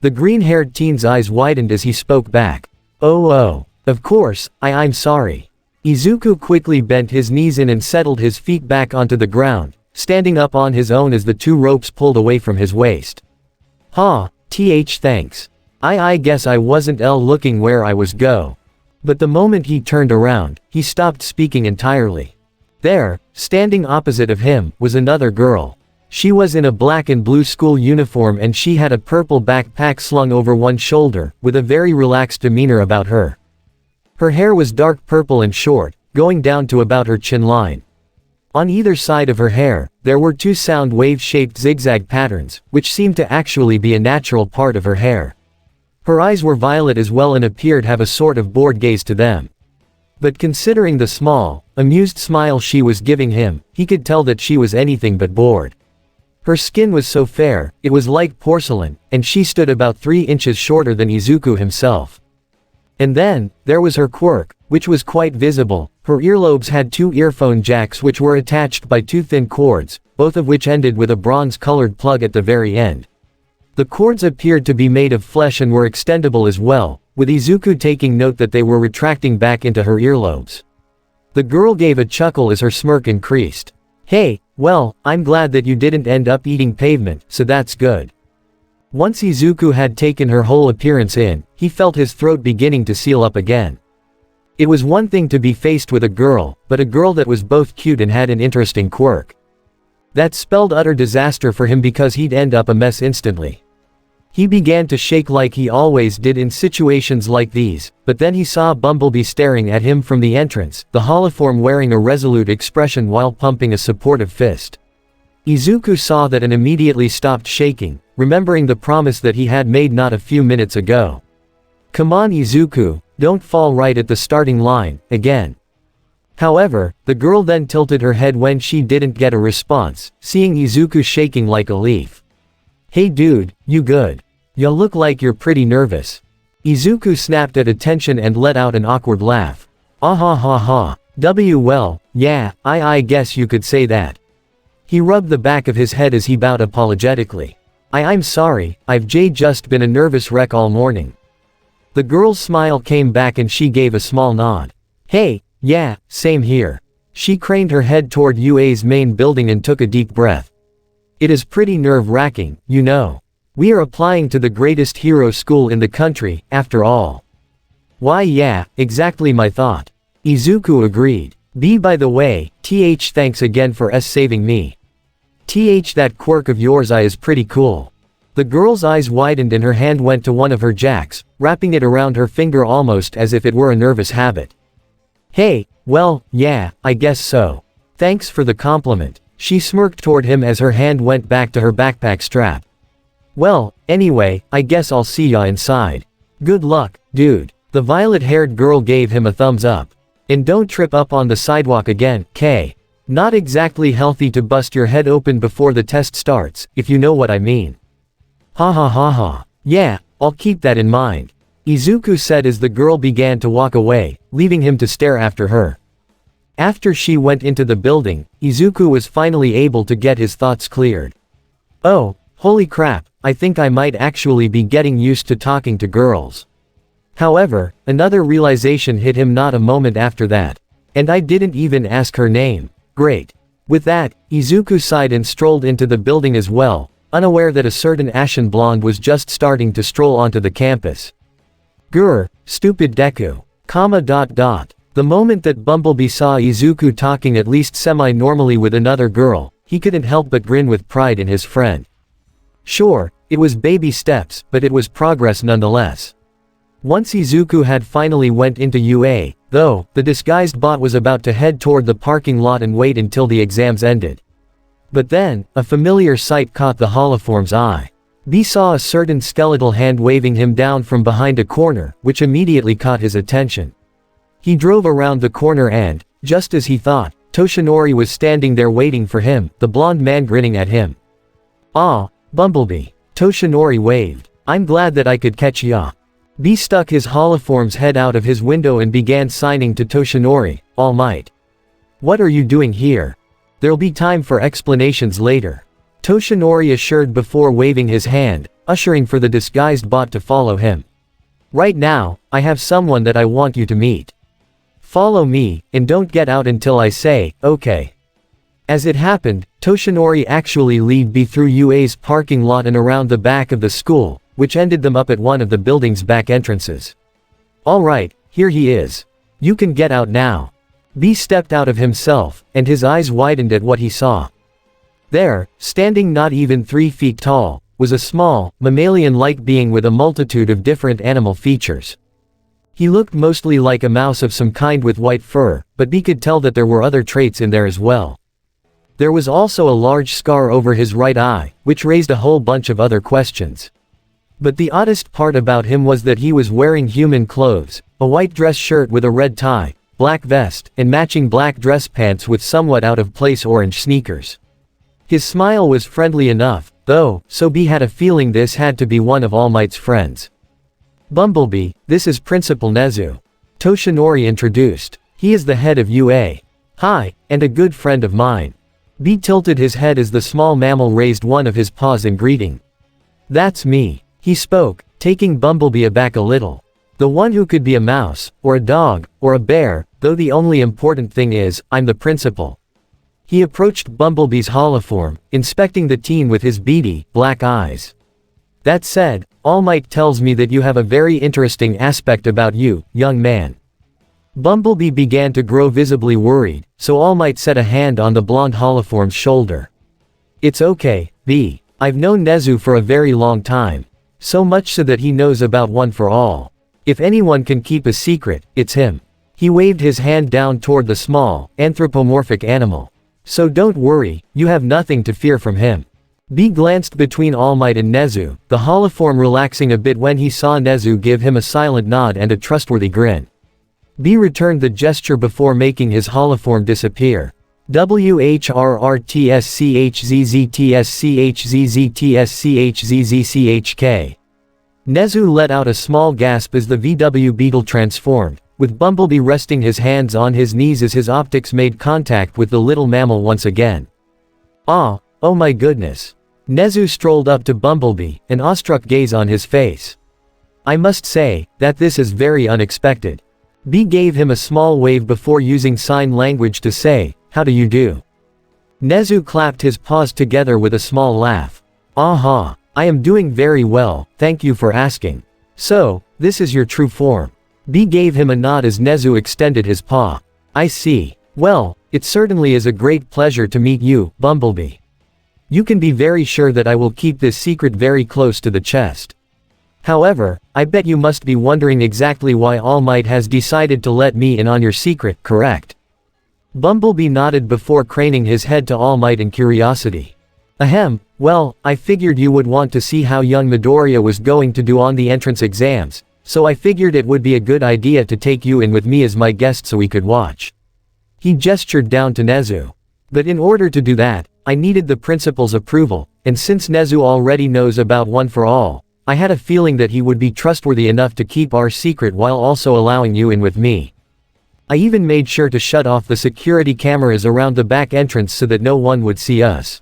The green-haired teen's eyes widened as he spoke back. Oh, of course, I'm sorry. Izuku quickly bent his knees in and settled his feet back onto the ground, standing up on his own as the two ropes pulled away from his waist. Thanks. I guess I wasn't looking where I was go. But the moment he turned around, he stopped speaking entirely. There, standing opposite of him, was another girl. She was in a black and blue school uniform and she had a purple backpack slung over one shoulder, with a very relaxed demeanor about her. Her hair was dark purple and short, going down to about her chin line. On either side of her hair, there were two sound wave-shaped zigzag patterns, which seemed to actually be a natural part of her hair. Her eyes were violet as well and appeared to have a sort of bored gaze to them. But considering the small, amused smile she was giving him, he could tell that she was anything but bored. Her skin was so fair, it was like porcelain, and she stood about 3 inches shorter than Izuku himself. And then, there was her quirk, which was quite visible. Her earlobes had 2 earphone jacks which were attached by 2 thin cords, both of which ended with a bronze-colored plug at the very end. The cords appeared to be made of flesh and were extendable as well, with Izuku taking note that they were retracting back into her earlobes. The girl gave a chuckle as her smirk increased. Hey, well, I'm glad that you didn't end up eating pavement, so that's good. Once Izuku had taken her whole appearance in, he felt his throat beginning to seal up again. It was one thing to be faced with a girl, but a girl that was both cute and had an interesting quirk. That spelled utter disaster for him because he'd end up a mess instantly. He began to shake like he always did in situations like these, but then he saw Bumblebee staring at him from the entrance, the holoform wearing a resolute expression while pumping a supportive fist. Izuku saw that and immediately stopped shaking, remembering the promise that he had made not a few minutes ago. Come on Izuku, don't fall right at the starting line, again. However, the girl then tilted her head when she didn't get a response, seeing Izuku shaking like a leaf. Hey dude, you good? Ya look like you're pretty nervous. Izuku snapped at attention and let out an awkward laugh. Ah ha ha ha. Well, yeah, I guess you could say that. He rubbed the back of his head as he bowed apologetically. I'm sorry, I've just been a nervous wreck all morning. The girl's smile came back and she gave a small nod. Hey, yeah, same here. She craned her head toward UA's main building and took a deep breath. It is pretty nerve-wracking, you know. We are applying to the greatest hero school in the country, after all. Why yeah, exactly my thought. Izuku agreed. By the way, thanks again for saving me. That quirk of yours is pretty cool. The girl's eyes widened and her hand went to one of her jacks, wrapping it around her finger almost as if it were a nervous habit. Hey, well, yeah, I guess so. Thanks for the compliment. She smirked toward him as her hand went back to her backpack strap. Well, anyway, I guess I'll see ya inside. Good luck, dude. The violet-haired girl gave him a thumbs up. And don't trip up on the sidewalk again, K. Not exactly healthy to bust your head open before the test starts, if you know what I mean. Ha ha ha ha. Yeah, I'll keep that in mind. Izuku said as the girl began to walk away, leaving him to stare after her. After she went into the building, Izuku was finally able to get his thoughts cleared. Oh, holy crap, I think I might actually be getting used to talking to girls. However, another realization hit him not a moment after that. And I didn't even ask her name. Great. With that, Izuku sighed and strolled into the building as well, unaware that a certain ashen blonde was just starting to stroll onto the campus. Grr, stupid Deku. The moment that Bumblebee saw Izuku talking at least semi-normally with another girl, he couldn't help but grin with pride in his friend. Sure, it was baby steps, but it was progress nonetheless. Once Izuku had finally went into UA, though, the disguised bot was about to head toward the parking lot and wait until the exams ended. But then, a familiar sight caught the holoform's eye. B saw a certain skeletal hand waving him down from behind a corner, which immediately caught his attention. He drove around the corner and, just as he thought, Toshinori was standing there waiting for him, the blonde man grinning at him. Ah, Bumblebee. Toshinori waved. I'm glad that I could catch ya. B stuck his holoform's head out of his window and began signing to Toshinori, "All Might. What are you doing here? There'll be time for explanations later," Toshinori assured before waving his hand, ushering for the disguised bot to follow him. "Right now, I have someone that I want you to meet. Follow me, and don't get out until I say, okay." As it happened, Toshinori actually led B through UA's parking lot and around the back of the school, which ended them up at one of the building's back entrances. "Alright, here he is. You can get out now." B stepped out of himself, and his eyes widened at what he saw. There, standing not even 3 feet tall, was a small, mammalian-like being with a multitude of different animal features. He looked mostly like a mouse of some kind with white fur, but B could tell that there were other traits in there as well. There was also a large scar over his right eye, which raised a whole bunch of other questions. But the oddest part about him was that he was wearing human clothes, a white dress shirt with a red tie, black vest, and matching black dress pants with somewhat out-of-place orange sneakers. His smile was friendly enough, though, so B had a feeling this had to be one of All Might's friends. "Bumblebee, this is Principal Nezu," Toshinori introduced. "He is the head of UA. Hi, and a good friend of mine." B tilted his head as the small mammal raised one of his paws in greeting. "That's me," he spoke, taking Bumblebee aback a little. "The one who could be a mouse, or a dog, or a bear, though the only important thing is, I'm the principal." He approached Bumblebee's holoform, inspecting the teen with his beady, black eyes. "That said, All Might tells me that you have a very interesting aspect about you, young man." Bumblebee began to grow visibly worried, so All Might set a hand on the blonde holoform's shoulder. "It's okay, B. I've known Nezu for a very long time. So much so that he knows about One for All. If anyone can keep a secret, it's him." He waved his hand down toward the small, anthropomorphic animal. "So don't worry, you have nothing to fear from him." B glanced between All Might and Nezu, the holoform relaxing a bit when he saw Nezu give him a silent nod and a trustworthy grin. B returned the gesture before making his holoform disappear. WHRRTSCHZZTSCHZZTSCHZZCHK. Nezu let out a small gasp as the VW Beetle transformed, with Bumblebee resting his hands on his knees as his optics made contact with the little mammal once again. "Ah, oh my goodness." Nezu strolled up to Bumblebee, an awestruck gaze on his face. "I must say, that this is very unexpected." B gave him a small wave before using sign language to say, "How do you do?" Nezu clapped his paws together with a small laugh. "Aha, I am doing very well, thank you for asking. So, this is your true form." B gave him a nod as Nezu extended his paw. "I see. Well, it certainly is a great pleasure to meet you, Bumblebee. You can be very sure that I will keep this secret very close to the chest. However, I bet you must be wondering exactly why All Might has decided to let me in on your secret, correct?" Bumblebee nodded before craning his head to All Might in curiosity. "Ahem, well, I figured you would want to see how young Midoriya was going to do on the entrance exams, so I figured it would be a good idea to take you in with me as my guest so we could watch." He gestured down to Nezu. "But in order to do that, I needed the principal's approval, and since Nezu already knows about One for All, I had a feeling that he would be trustworthy enough to keep our secret while also allowing you in with me. I even made sure to shut off the security cameras around the back entrance so that no one would see us."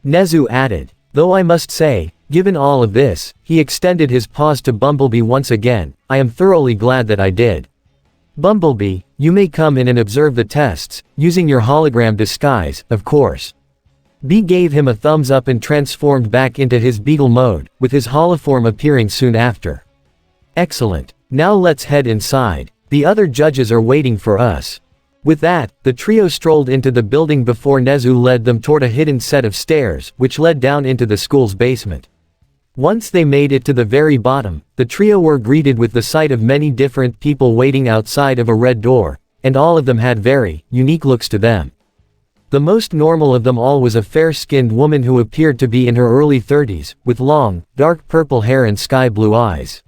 Nezu added. "Though I must say, given all of this," he extended his paws to Bumblebee once again, "I am thoroughly glad that I did. Bumblebee, you may come in and observe the tests, using your hologram disguise, of course." B gave him a thumbs up and transformed back into his beetle mode, with his holoform appearing soon after. "Excellent. Now let's head inside. The other judges are waiting for us." With that, the trio strolled into the building before Nezu led them toward a hidden set of stairs, which led down into the school's basement. Once they made it to the very bottom, the trio were greeted with the sight of many different people waiting outside of a red door, and all of them had very unique looks to them. The most normal of them all was a fair-skinned woman who appeared to be in her early 30s, with long, dark purple hair and sky-blue eyes.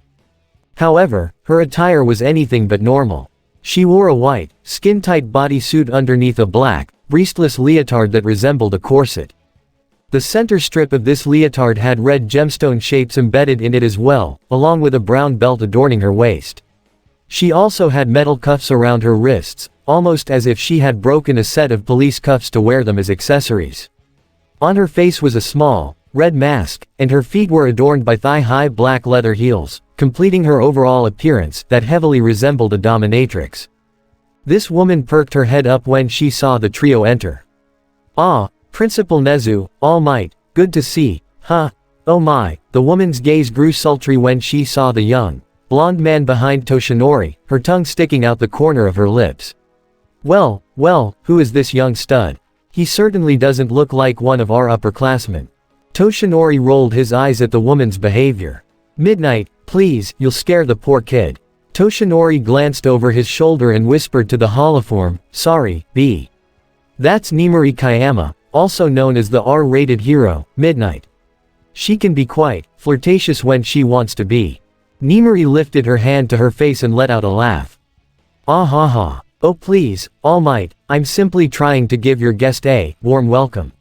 However, her attire was anything but normal. She wore a white, skin-tight bodysuit underneath a black, breastless leotard that resembled a corset. The center strip of this leotard had red gemstone shapes embedded in it as well, along with a brown belt adorning her waist. She also had metal cuffs around her wrists, almost as if she had broken a set of police cuffs to wear them as accessories. On her face was a small, red mask, and her feet were adorned by thigh-high black leather heels, completing her overall appearance that heavily resembled a dominatrix. This woman perked her head up when she saw the trio enter. "Ah, Principal Nezu, All Might, good to see, huh? Oh my." The woman's gaze grew sultry when she saw the young, blonde man behind Toshinori, her tongue sticking out the corner of her lips. Well, who is this young stud? He certainly doesn't look like one of our upperclassmen." Toshinori rolled his eyes at the woman's behavior. "Midnight, please, you'll scare the poor kid." Toshinori glanced over his shoulder and whispered to the holoform, "Sorry, B. That's Nimuri Kayama, also known as the R-rated hero, Midnight. She can be quite flirtatious when she wants to be." Nimuri lifted her hand to her face and let out a laugh. "Ah ha ha. Oh please, All Might, I'm simply trying to give your guest a warm welcome."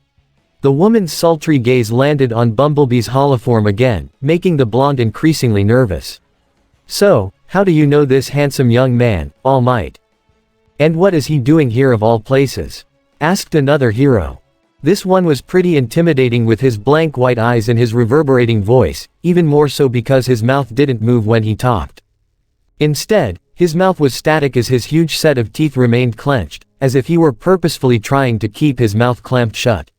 The woman's sultry gaze landed on Bumblebee's holoform again, making the blonde increasingly nervous. "So, how do you know this handsome young man, All Might? And what is he doing here of all places?" asked another hero. This one was pretty intimidating with his blank white eyes and his reverberating voice, even more so because his mouth didn't move when he talked. Instead, his mouth was static as his huge set of teeth remained clenched, as if he were purposefully trying to keep his mouth clamped shut.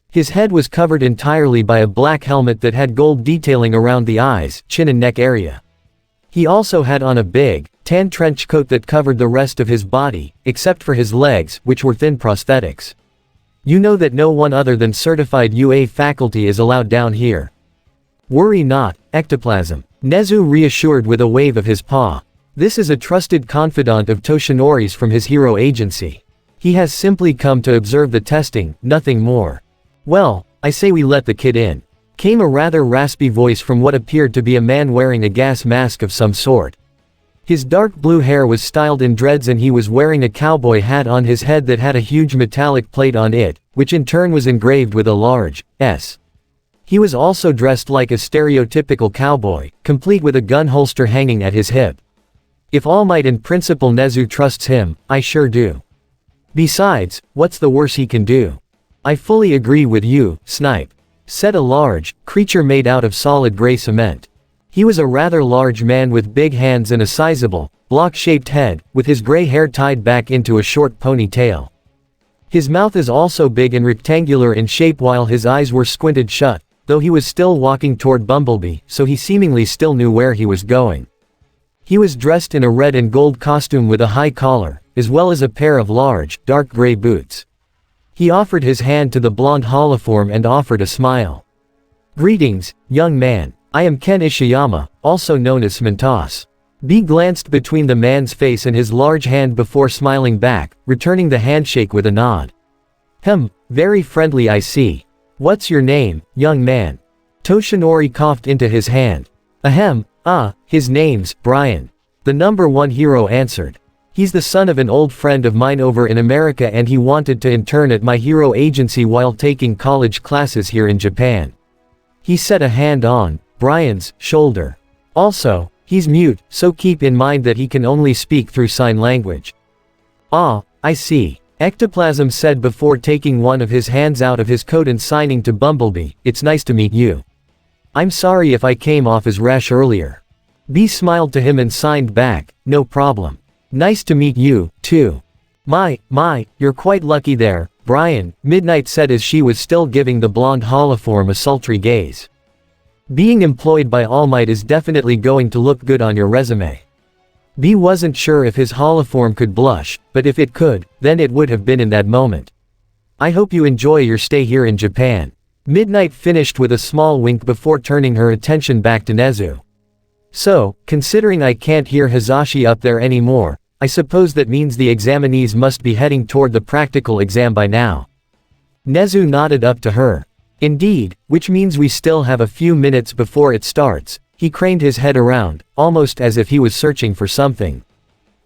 His head was covered entirely by a black helmet that had gold detailing around the eyes, chin and neck area. He also had on a big, tan trench coat that covered the rest of his body, except for his legs, which were thin prosthetics. "You know that no one other than certified UA faculty is allowed down here. Worry not, ectoplasm," Nezu reassured with a wave of his paw. "This is a trusted confidant of Toshinori's from his hero agency. He has simply come to observe the testing, nothing more." "Well, I say we let the kid in," came a rather raspy voice from what appeared to be a man wearing a gas mask of some sort. His dark blue hair was styled in dreads and he was wearing a cowboy hat on his head that had a huge metallic plate on it, which in turn was engraved with a large S. He was also dressed like a stereotypical cowboy, complete with a gun holster hanging at his hip. "If All Might and Principal Nezu trusts him, I sure do. Besides, what's the worst he can do?" "I fully agree with you, Snipe," said a large creature made out of solid gray cement. He was a rather large man with big hands and a sizable, block-shaped head, with his gray hair tied back into a short ponytail. His mouth is also big and rectangular in shape while his eyes were squinted shut, though he was still walking toward Bumblebee, so he seemingly still knew where he was going. He was dressed in a red and gold costume with a high collar, as well as a pair of large, dark gray boots. He offered his hand to the blonde holoform and offered a smile. "Greetings, young man. I am Ken Ishiyama, also known as Smintos." B glanced between the man's face and his large hand before smiling back, returning the handshake with a nod. Very friendly I see. What's your name, young man?" Toshinori coughed into his hand. His name's Brian. The #1 hero answered. "He's the son of an old friend of mine over in America and he wanted to intern at my hero agency while taking college classes here in Japan." He set a hand on Brian's shoulder. "Also, he's mute, so keep in mind that he can only speak through sign language." "Ah, I see," Ectoplasm said before taking one of his hands out of his coat and signing to Bumblebee. "It's nice to meet you. I'm sorry if I came off as rash earlier." B smiled to him and signed back, "No problem. Nice to meet you, too." My, you're quite lucky there, Brian," Midnight said as she was still giving the blonde holoform a sultry gaze. "Being employed by All Might is definitely going to look good on your resume." B wasn't sure if his holoform could blush, but if it could, then it would have been in that moment. "I hope you enjoy your stay here in Japan." Midnight finished with a small wink before turning her attention back to Nezu. "So, considering I can't hear Hizashi up there anymore, I suppose that means the examinees must be heading toward the practical exam by now." Nezu nodded up to her. "Indeed, which means we still have a few minutes before it starts." He craned his head around, almost as if he was searching for something.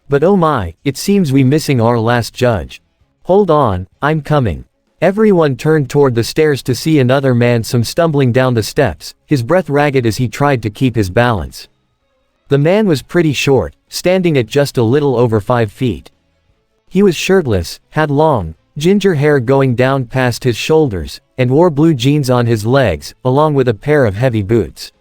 "But oh my, it seems we're missing our last judge." "Hold on, I'm coming." Everyone turned toward the stairs to see another man stumbling down the steps, his breath ragged as he tried to keep his balance. The man was pretty short, standing at just a little over 5 feet. He was shirtless, had long, ginger hair going down past his shoulders, and wore blue jeans on his legs, along with a pair of heavy boots.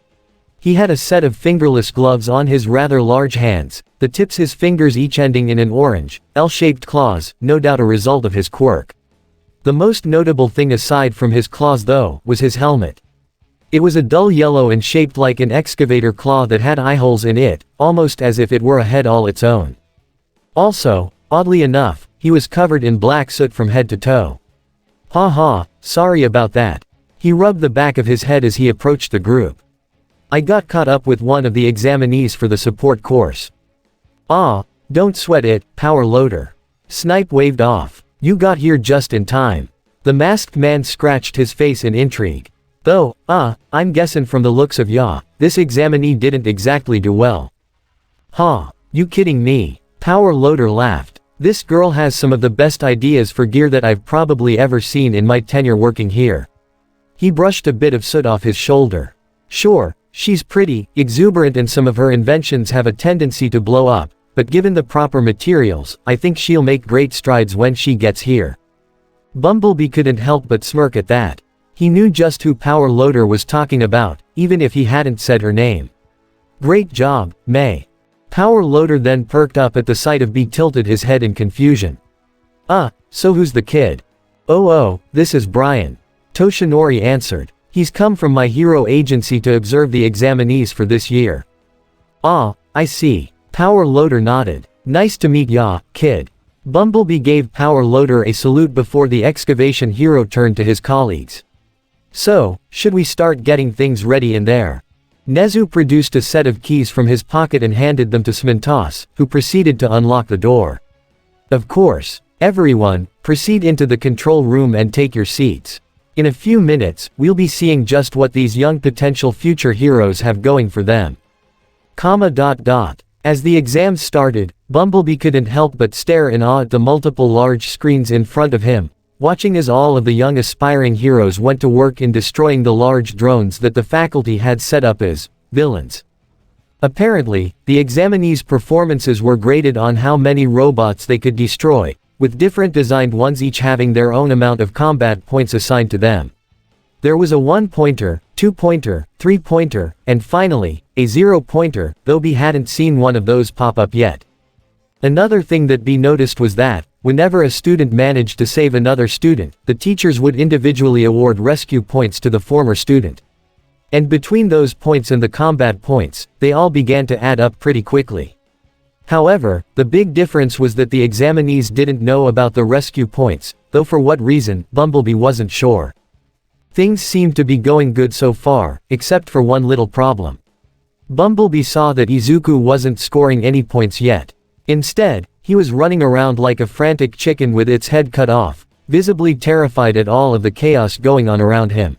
He had a set of fingerless gloves on his rather large hands, the tips his fingers each ending in an orange, L-shaped claws, no doubt a result of his quirk. The most notable thing aside from his claws though, was his helmet. It was a dull yellow and shaped like an excavator claw that had eyeholes in it, almost as if it were a head all its own. Also, oddly enough, he was covered in black soot from head to toe. "Ha ha, sorry about that." He rubbed the back of his head as he approached the group. "I got caught up with one of the examinees for the support course." "Ah, don't sweat it, power loader." Snipe waved off. "You got here just in time." The masked man scratched his face in intrigue. "Though, I'm guessing from the looks of ya, this examinee didn't exactly do well." "Ha, you kidding me?" Power loader laughed. "This girl has some of the best ideas for gear that I've probably ever seen in my tenure working here." He brushed a bit of soot off his shoulder. "Sure, she's pretty, exuberant, and some of her inventions have a tendency to blow up, but given the proper materials, I think she'll make great strides when she gets here." Bumblebee couldn't help but smirk at that. He knew just who Power Loader was talking about, even if he hadn't said her name. "Great job, May." Power Loader then perked up at the sight of B, tilted his head in confusion. So who's the kid?" Oh, this is Brian." Toshinori answered. "He's come from my hero agency to observe the examinees for this year." "Ah, I see." Power Loader nodded. "Nice to meet ya, kid." Bumblebee gave Power Loader a salute before the excavation hero turned to his colleagues. "So, should we start getting things ready in there?" Nezu produced a set of keys from his pocket and handed them to Smintos, who proceeded to unlock the door. "Of course. Everyone, proceed into the control room and take your seats. In a few minutes, we'll be seeing just what these young potential future heroes have going for them." As the exams started, Bumblebee couldn't help but stare in awe at the multiple large screens in front of him, watching as all of the young aspiring heroes went to work in destroying the large drones that the faculty had set up as villains. Apparently, the examinees' performances were graded on how many robots they could destroy, with different designed ones each having their own amount of combat points assigned to them. There was a 1-pointer, 2-pointer, 3-pointer, and finally, a 0-pointer, though B hadn't seen one of those pop up yet. Another thing that B noticed was that, whenever a student managed to save another student, the teachers would individually award rescue points to the former student. And between those points and the combat points, they all began to add up pretty quickly. However, the big difference was that the examinees didn't know about the rescue points, though for what reason, Bumblebee wasn't sure. Things seemed to be going good so far, except for one little problem. Bumblebee saw that Izuku wasn't scoring any points yet. Instead, he was running around like a frantic chicken with its head cut off, visibly terrified at all of the chaos going on around him.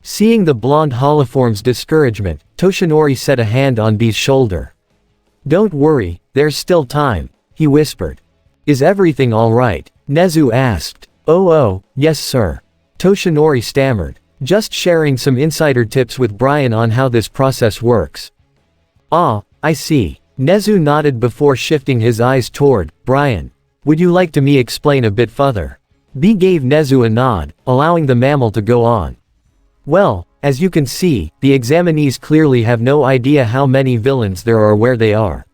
Seeing the blonde holoform's discouragement, Toshinori set a hand on B's shoulder. "Don't worry, there's still time," he whispered. "Is everything alright?" Nezu asked. Oh, yes sir." Toshinori stammered, just sharing some insider tips with Brian on how this process works. "Ah, I see." Nezu nodded before shifting his eyes toward Brian. "Would you like to me explain a bit further?" B gave Nezu a nod, allowing the mammal to go on. "Well, as you can see, the examinees clearly have no idea how many villains there are where they are.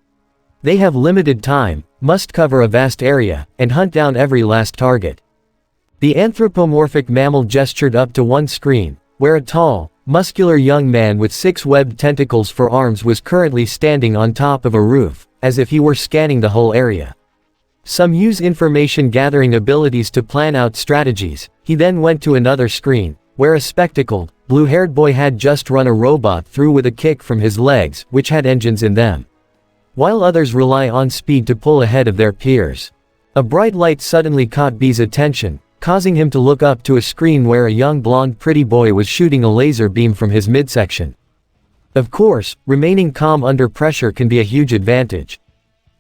They have limited time, must cover a vast area, and hunt down every last target." The anthropomorphic mammal gestured up to one screen, where a tall, muscular young man with 6 webbed tentacles for arms was currently standing on top of a roof, as if he were scanning the whole area. Some use information gathering abilities to plan out strategies. He then went to another screen, where a spectacled, blue-haired boy had just run a robot through with a kick from his legs, which had engines in them. While others rely on speed to pull ahead of their peers. A bright light suddenly caught B's attention, causing him to look up to a screen where a young blonde pretty boy was shooting a laser beam from his midsection. Of course, remaining calm under pressure can be a huge advantage.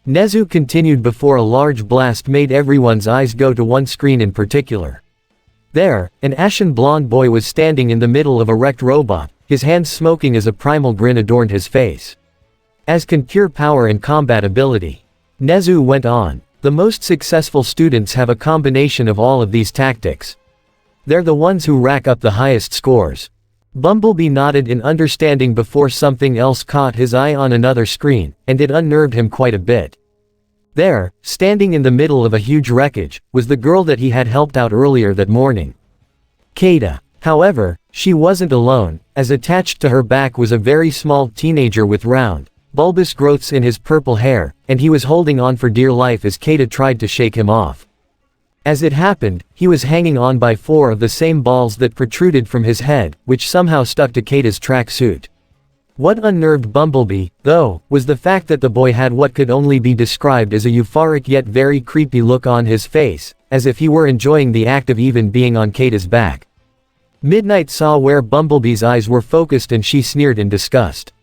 Nezu continued before a large blast made everyone's eyes go to one screen in particular. There, an ashen blonde boy was standing in the middle of a wrecked robot, his hands smoking as a primal grin adorned his face. As can pure power and combat ability. Nezu went on. The most successful students have a combination of all of these tactics. They're the ones who rack up the highest scores. Bumblebee nodded in understanding before something else caught his eye on another screen, and it unnerved him quite a bit. There, standing in the middle of a huge wreckage, was the girl that he had helped out earlier that morning. Keita. However, she wasn't alone, as attached to her back was a very small teenager with round, bulbous growths in his purple hair, and he was holding on for dear life as Keita tried to shake him off. As it happened, he was hanging on by 4 of the same balls that protruded from his head, which somehow stuck to Keita's tracksuit. What unnerved Bumblebee, though, was the fact that the boy had what could only be described as a euphoric yet very creepy look on his face, as if he were enjoying the act of even being on Keita's back. Midnight saw where Bumblebee's eyes were focused and she sneered in disgust.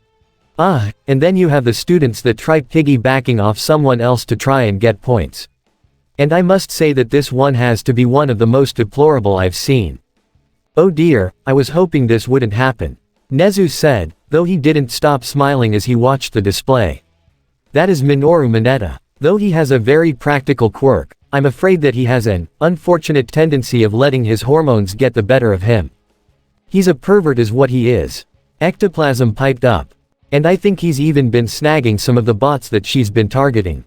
Ah, and then you have the students that try piggybacking off someone else to try and get points. And I must say that this one has to be one of the most deplorable I've seen. Oh dear, I was hoping this wouldn't happen. Nezu said, though he didn't stop smiling as he watched the display. That is Minoru Mineta. Though he has a very practical quirk, I'm afraid that he has an unfortunate tendency of letting his hormones get the better of him. He's a pervert is what he is. Ectoplasm piped up. And I think he's even been snagging some of the bots that she's been targeting.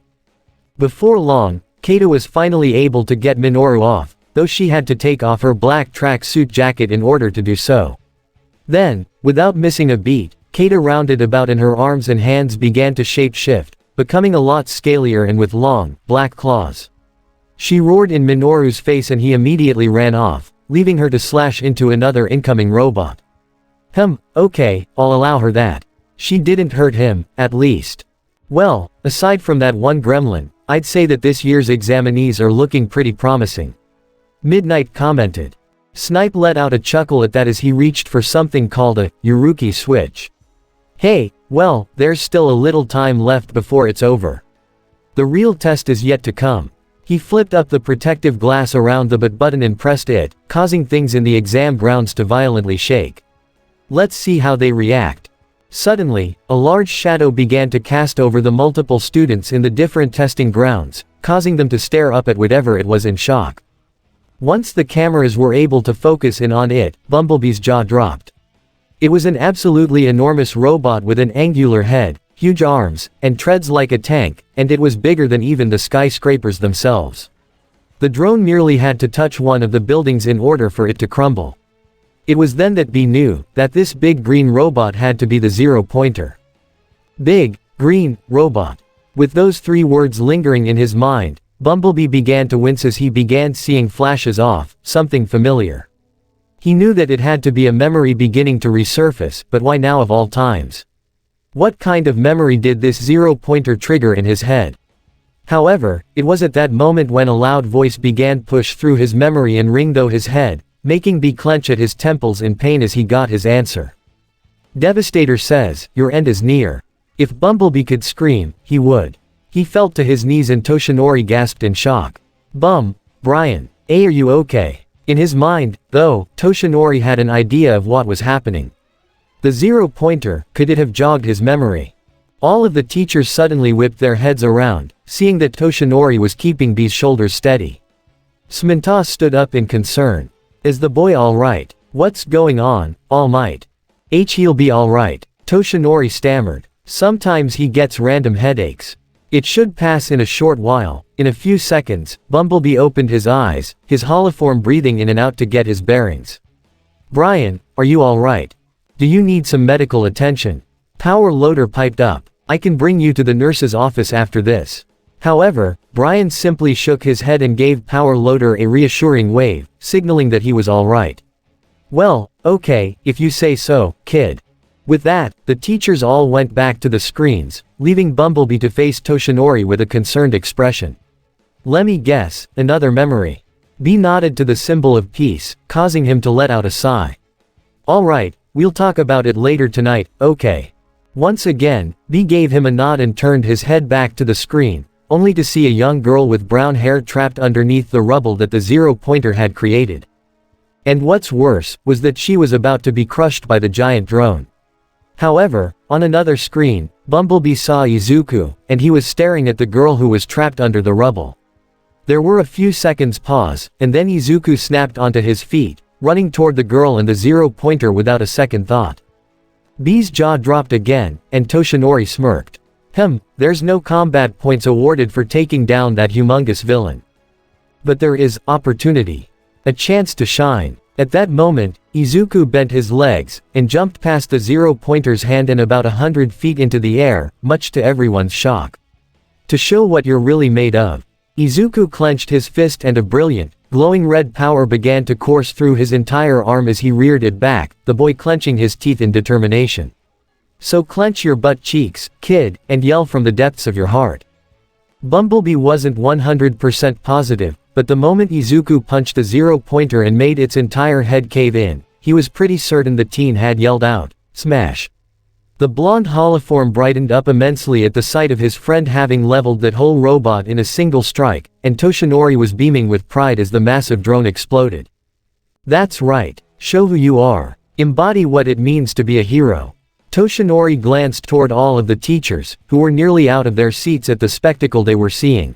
Before long, Keita was finally able to get Minoru off, though she had to take off her black tracksuit jacket in order to do so. Then, without missing a beat, Keita rounded about and her arms and hands began to shape-shift, becoming a lot scalier and with long, black claws. She roared in Minoru's face and he immediately ran off, leaving her to slash into another incoming robot. Okay, I'll allow her that. She didn't hurt him, at least. Well, aside from that one gremlin, I'd say that this year's examinees are looking pretty promising. Midnight commented. Snipe let out a chuckle at that as he reached for something called a Yuruki switch. Hey, well, there's still a little time left before it's over. The real test is yet to come. He flipped up the protective glass around the but button and pressed it, causing things in the exam grounds to violently shake. Let's see how they react. Suddenly, a large shadow began to cast over the multiple students in the different testing grounds, causing them to stare up at whatever it was in shock. Once the cameras were able to focus in on it, Bumblebee's jaw dropped. It was an absolutely enormous robot with an angular head, huge arms, and treads like a tank, and it was bigger than even the skyscrapers themselves. The drone merely had to touch one of the buildings in order for it to crumble. It was then that B knew that this big green robot had to be the zero-pointer. Big, green, robot. With those 3 words lingering in his mind, Bumblebee began to wince as he began seeing flashes off, something familiar. He knew that it had to be a memory beginning to resurface, but why now of all times? What kind of memory did this zero-pointer trigger in his head? However, it was at that moment when a loud voice began push through his memory and ring through his head, making B clench at his temples in pain as he got his answer. Devastator says, your end is near. If Bumblebee could scream, he would. He fell to his knees and Toshinori gasped in shock. Brian. Are you okay? In his mind, though, Toshinori had an idea of what was happening. The zero-pointer, could it have jogged his memory? All of the teachers suddenly whipped their heads around, seeing that Toshinori was keeping B's shoulders steady. Sminta stood up in concern. Is the boy alright? What's going on, All Might? He'll be alright, Toshinori stammered. Sometimes he gets random headaches. It should pass in a short while. In a few seconds, Bumblebee opened his eyes, his holoform breathing in and out to get his bearings. Brian, are you alright? Do you need some medical attention? Power Loader piped up. I can bring you to the nurse's office after this. However, Brian simply shook his head and gave Power Loader a reassuring wave, signaling that he was alright. Well, okay, if you say so, kid. With that, the teachers all went back to the screens, leaving Bumblebee to face Toshinori with a concerned expression. Let me guess, another memory. B nodded to the symbol of peace, causing him to let out a sigh. Alright, we'll talk about it later tonight, okay. Once again, B gave him a nod and turned his head back to the screen, only to see a young girl with brown hair trapped underneath the rubble that the zero-pointer had created. And what's worse, was that she was about to be crushed by the giant drone. However, on another screen, Bumblebee saw Izuku, and he was staring at the girl who was trapped under the rubble. There were a few seconds pause, and then Izuku snapped onto his feet, running toward the girl and the zero-pointer without a second thought. B's jaw dropped again, and Toshinori smirked. There's no combat points awarded for taking down that humongous villain. But there is opportunity. A chance to shine. At that moment, Izuku bent his legs, and jumped past the zero-pointer's hand and about 100 feet into the air, much to everyone's shock. To show what you're really made of. Izuku clenched his fist and a brilliant, glowing red power began to course through his entire arm as he reared it back, the boy clenching his teeth in determination. So clench your butt cheeks, kid, and yell from the depths of your heart. Bumblebee wasn't 100% positive, but the moment Izuku punched the zero-pointer and made its entire head cave in, he was pretty certain the teen had yelled out, "Smash!" The blonde holoform brightened up immensely at the sight of his friend having leveled that whole robot in a single strike, and Toshinori was beaming with pride as the massive drone exploded. That's right. Show who you are. Embody what it means to be a hero. Toshinori glanced toward all of the teachers, who were nearly out of their seats at the spectacle they were seeing.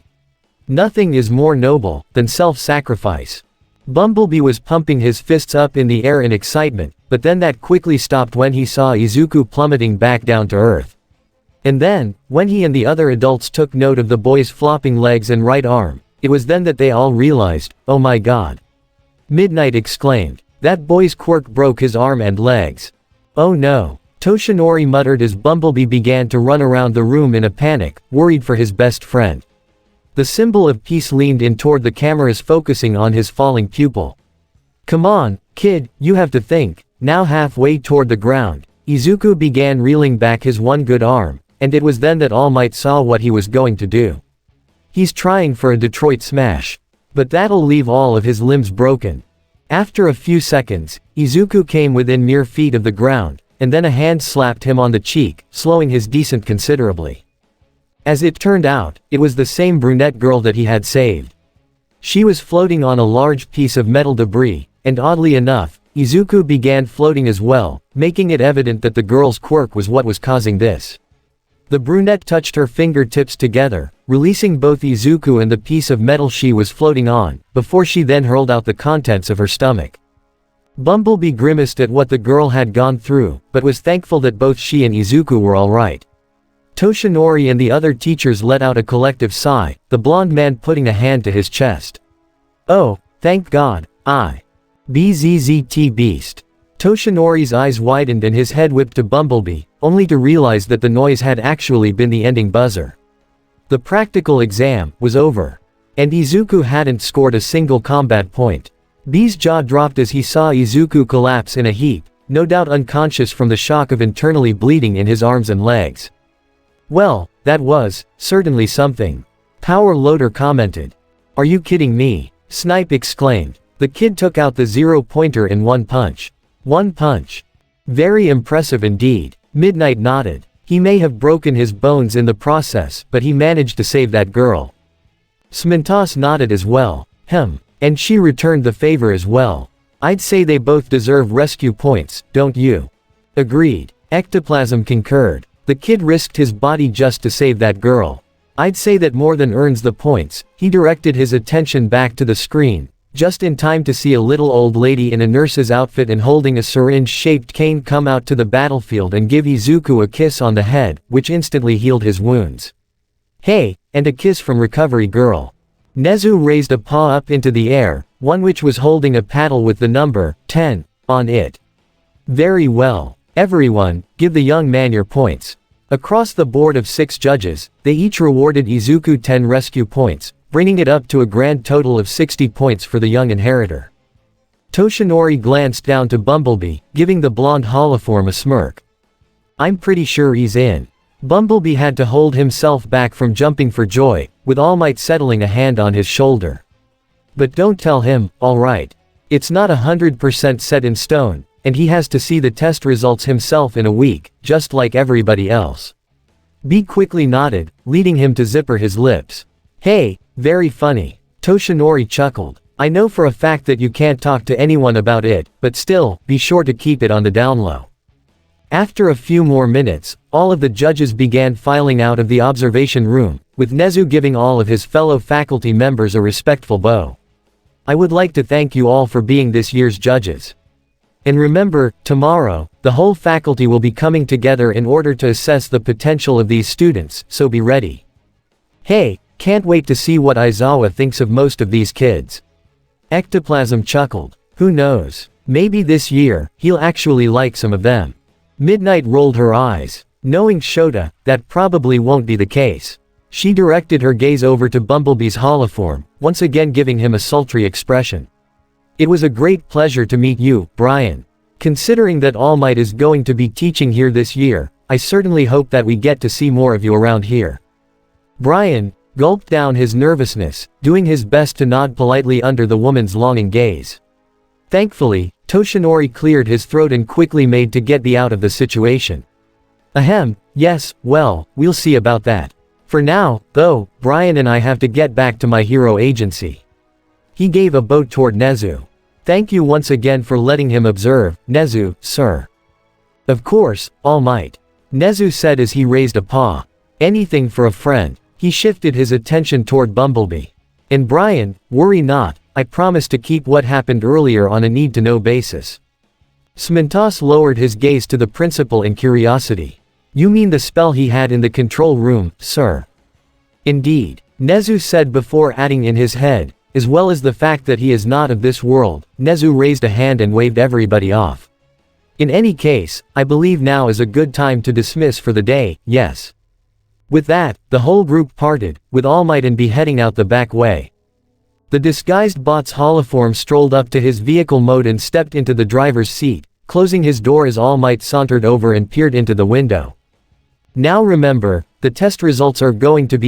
Nothing is more noble than self-sacrifice. Bumblebee was pumping his fists up in the air in excitement, but then that quickly stopped when he saw Izuku plummeting back down to earth. And then, when he and the other adults took note of the boy's flopping legs and right arm, it was then that they all realized, "Oh my god." Midnight exclaimed. That boy's quirk broke his arm and legs. Oh no. Toshinori muttered as Bumblebee began to run around the room in a panic, worried for his best friend. The symbol of peace leaned in toward the cameras focusing on his falling pupil. Come on, kid, you have to think. Now halfway toward the ground, Izuku began reeling back his one good arm, and it was then that All Might saw what he was going to do. He's trying for a Detroit smash. But that'll leave all of his limbs broken. After a few seconds, Izuku came within mere feet of the ground, and then a hand slapped him on the cheek, slowing his descent considerably. As it turned out, it was the same brunette girl that he had saved. She was floating on a large piece of metal debris, and oddly enough, Izuku began floating as well, making it evident that the girl's quirk was what was causing this. The brunette touched her fingertips together, releasing both Izuku and the piece of metal she was floating on, before she then hurled out the contents of her stomach. Bumblebee grimaced at what the girl had gone through, but was thankful that both she and Izuku were alright. Toshinori and the other teachers let out a collective sigh, the blonde man putting a hand to his chest. Oh, thank God, BZZT beast. Toshinori's eyes widened and his head whipped to Bumblebee, only to realize that the noise had actually been the ending buzzer. The practical exam was over. And Izuku hadn't scored a single combat point. B's jaw dropped as he saw Izuku collapse in a heap, no doubt unconscious from the shock of internally bleeding in his arms and legs. Well, that was, certainly something. Power Loader commented. Are you kidding me? Snipe exclaimed. The kid took out the zero-pointer in one punch. One punch. Very impressive indeed. Midnight nodded. He may have broken his bones in the process, but he managed to save that girl. Smintos nodded as well. And she returned the favor as well. I'd say they both deserve rescue points, don't you? Agreed. Ectoplasm concurred. The kid risked his body just to save that girl. I'd say that more than earns the points. He directed his attention back to the screen, just in time to see a little old lady in a nurse's outfit and holding a syringe-shaped cane come out to the battlefield and give Izuku a kiss on the head, which instantly healed his wounds. Hey, and a kiss from Recovery Girl. Nezu raised a paw up into the air, one which was holding a paddle with the number 10 on it. Very well. Everyone, give the young man your points. Across the board of 6 judges, they each rewarded Izuku 10 rescue points, bringing it up to a grand total of 60 points for the young inheritor. Toshinori glanced down to Bumblebee, giving the blonde holoform a smirk. I'm pretty sure he's in. Bumblebee had to hold himself back from jumping for joy, with All Might settling a hand on his shoulder. But don't tell him, alright. It's not 100% set in stone, and he has to see the test results himself in a week, just like everybody else. B quickly nodded, leading him to zipper his lips. Hey, very funny. Toshinori chuckled. I know for a fact that you can't talk to anyone about it, but still, be sure to keep it on the down low. After a few more minutes, all of the judges began filing out of the observation room, with Nezu giving all of his fellow faculty members a respectful bow. I would like to thank you all for being this year's judges. And remember, tomorrow, the whole faculty will be coming together in order to assess the potential of these students, so be ready. Hey, can't wait to see what Aizawa thinks of most of these kids. Ectoplasm chuckled. Who knows? Maybe this year, he'll actually like some of them. Midnight rolled her eyes. Knowing Shota, that probably won't be the case. She directed her gaze over to Bumblebee's holoform, once again giving him a sultry expression. It was a great pleasure to meet you, Brian. Considering that All Might is going to be teaching here this year, I certainly hope that we get to see more of you around here. Brian gulped down his nervousness, doing his best to nod politely under the woman's longing gaze. Thankfully, Toshinori cleared his throat and quickly made to get out of the situation. Ahem, yes, well, we'll see about that. For now, though, Brian and I have to get back to my hero agency. He gave a bow toward Nezu. Thank you once again for letting him observe, Nezu, sir. Of course, All Might. Nezu said as he raised a paw. Anything for a friend. He shifted his attention toward Bumblebee. And Brian, worry not, I promise to keep what happened earlier on a need-to-know basis. Smintos lowered his gaze to the principal in curiosity. You mean the spell he had in the control room, sir? Indeed. Nezu said before adding in his head, as well as the fact that he is not of this world. Nezu raised a hand and waved everybody off. In any case, I believe now is a good time to dismiss for the day, yes. With that, the whole group parted, with All Might and Be heading out the back way. The disguised bot's holoform strolled up to his vehicle mode and stepped into the driver's seat, closing his door as All Might sauntered over and peered into the window. Now remember, the test results are going to be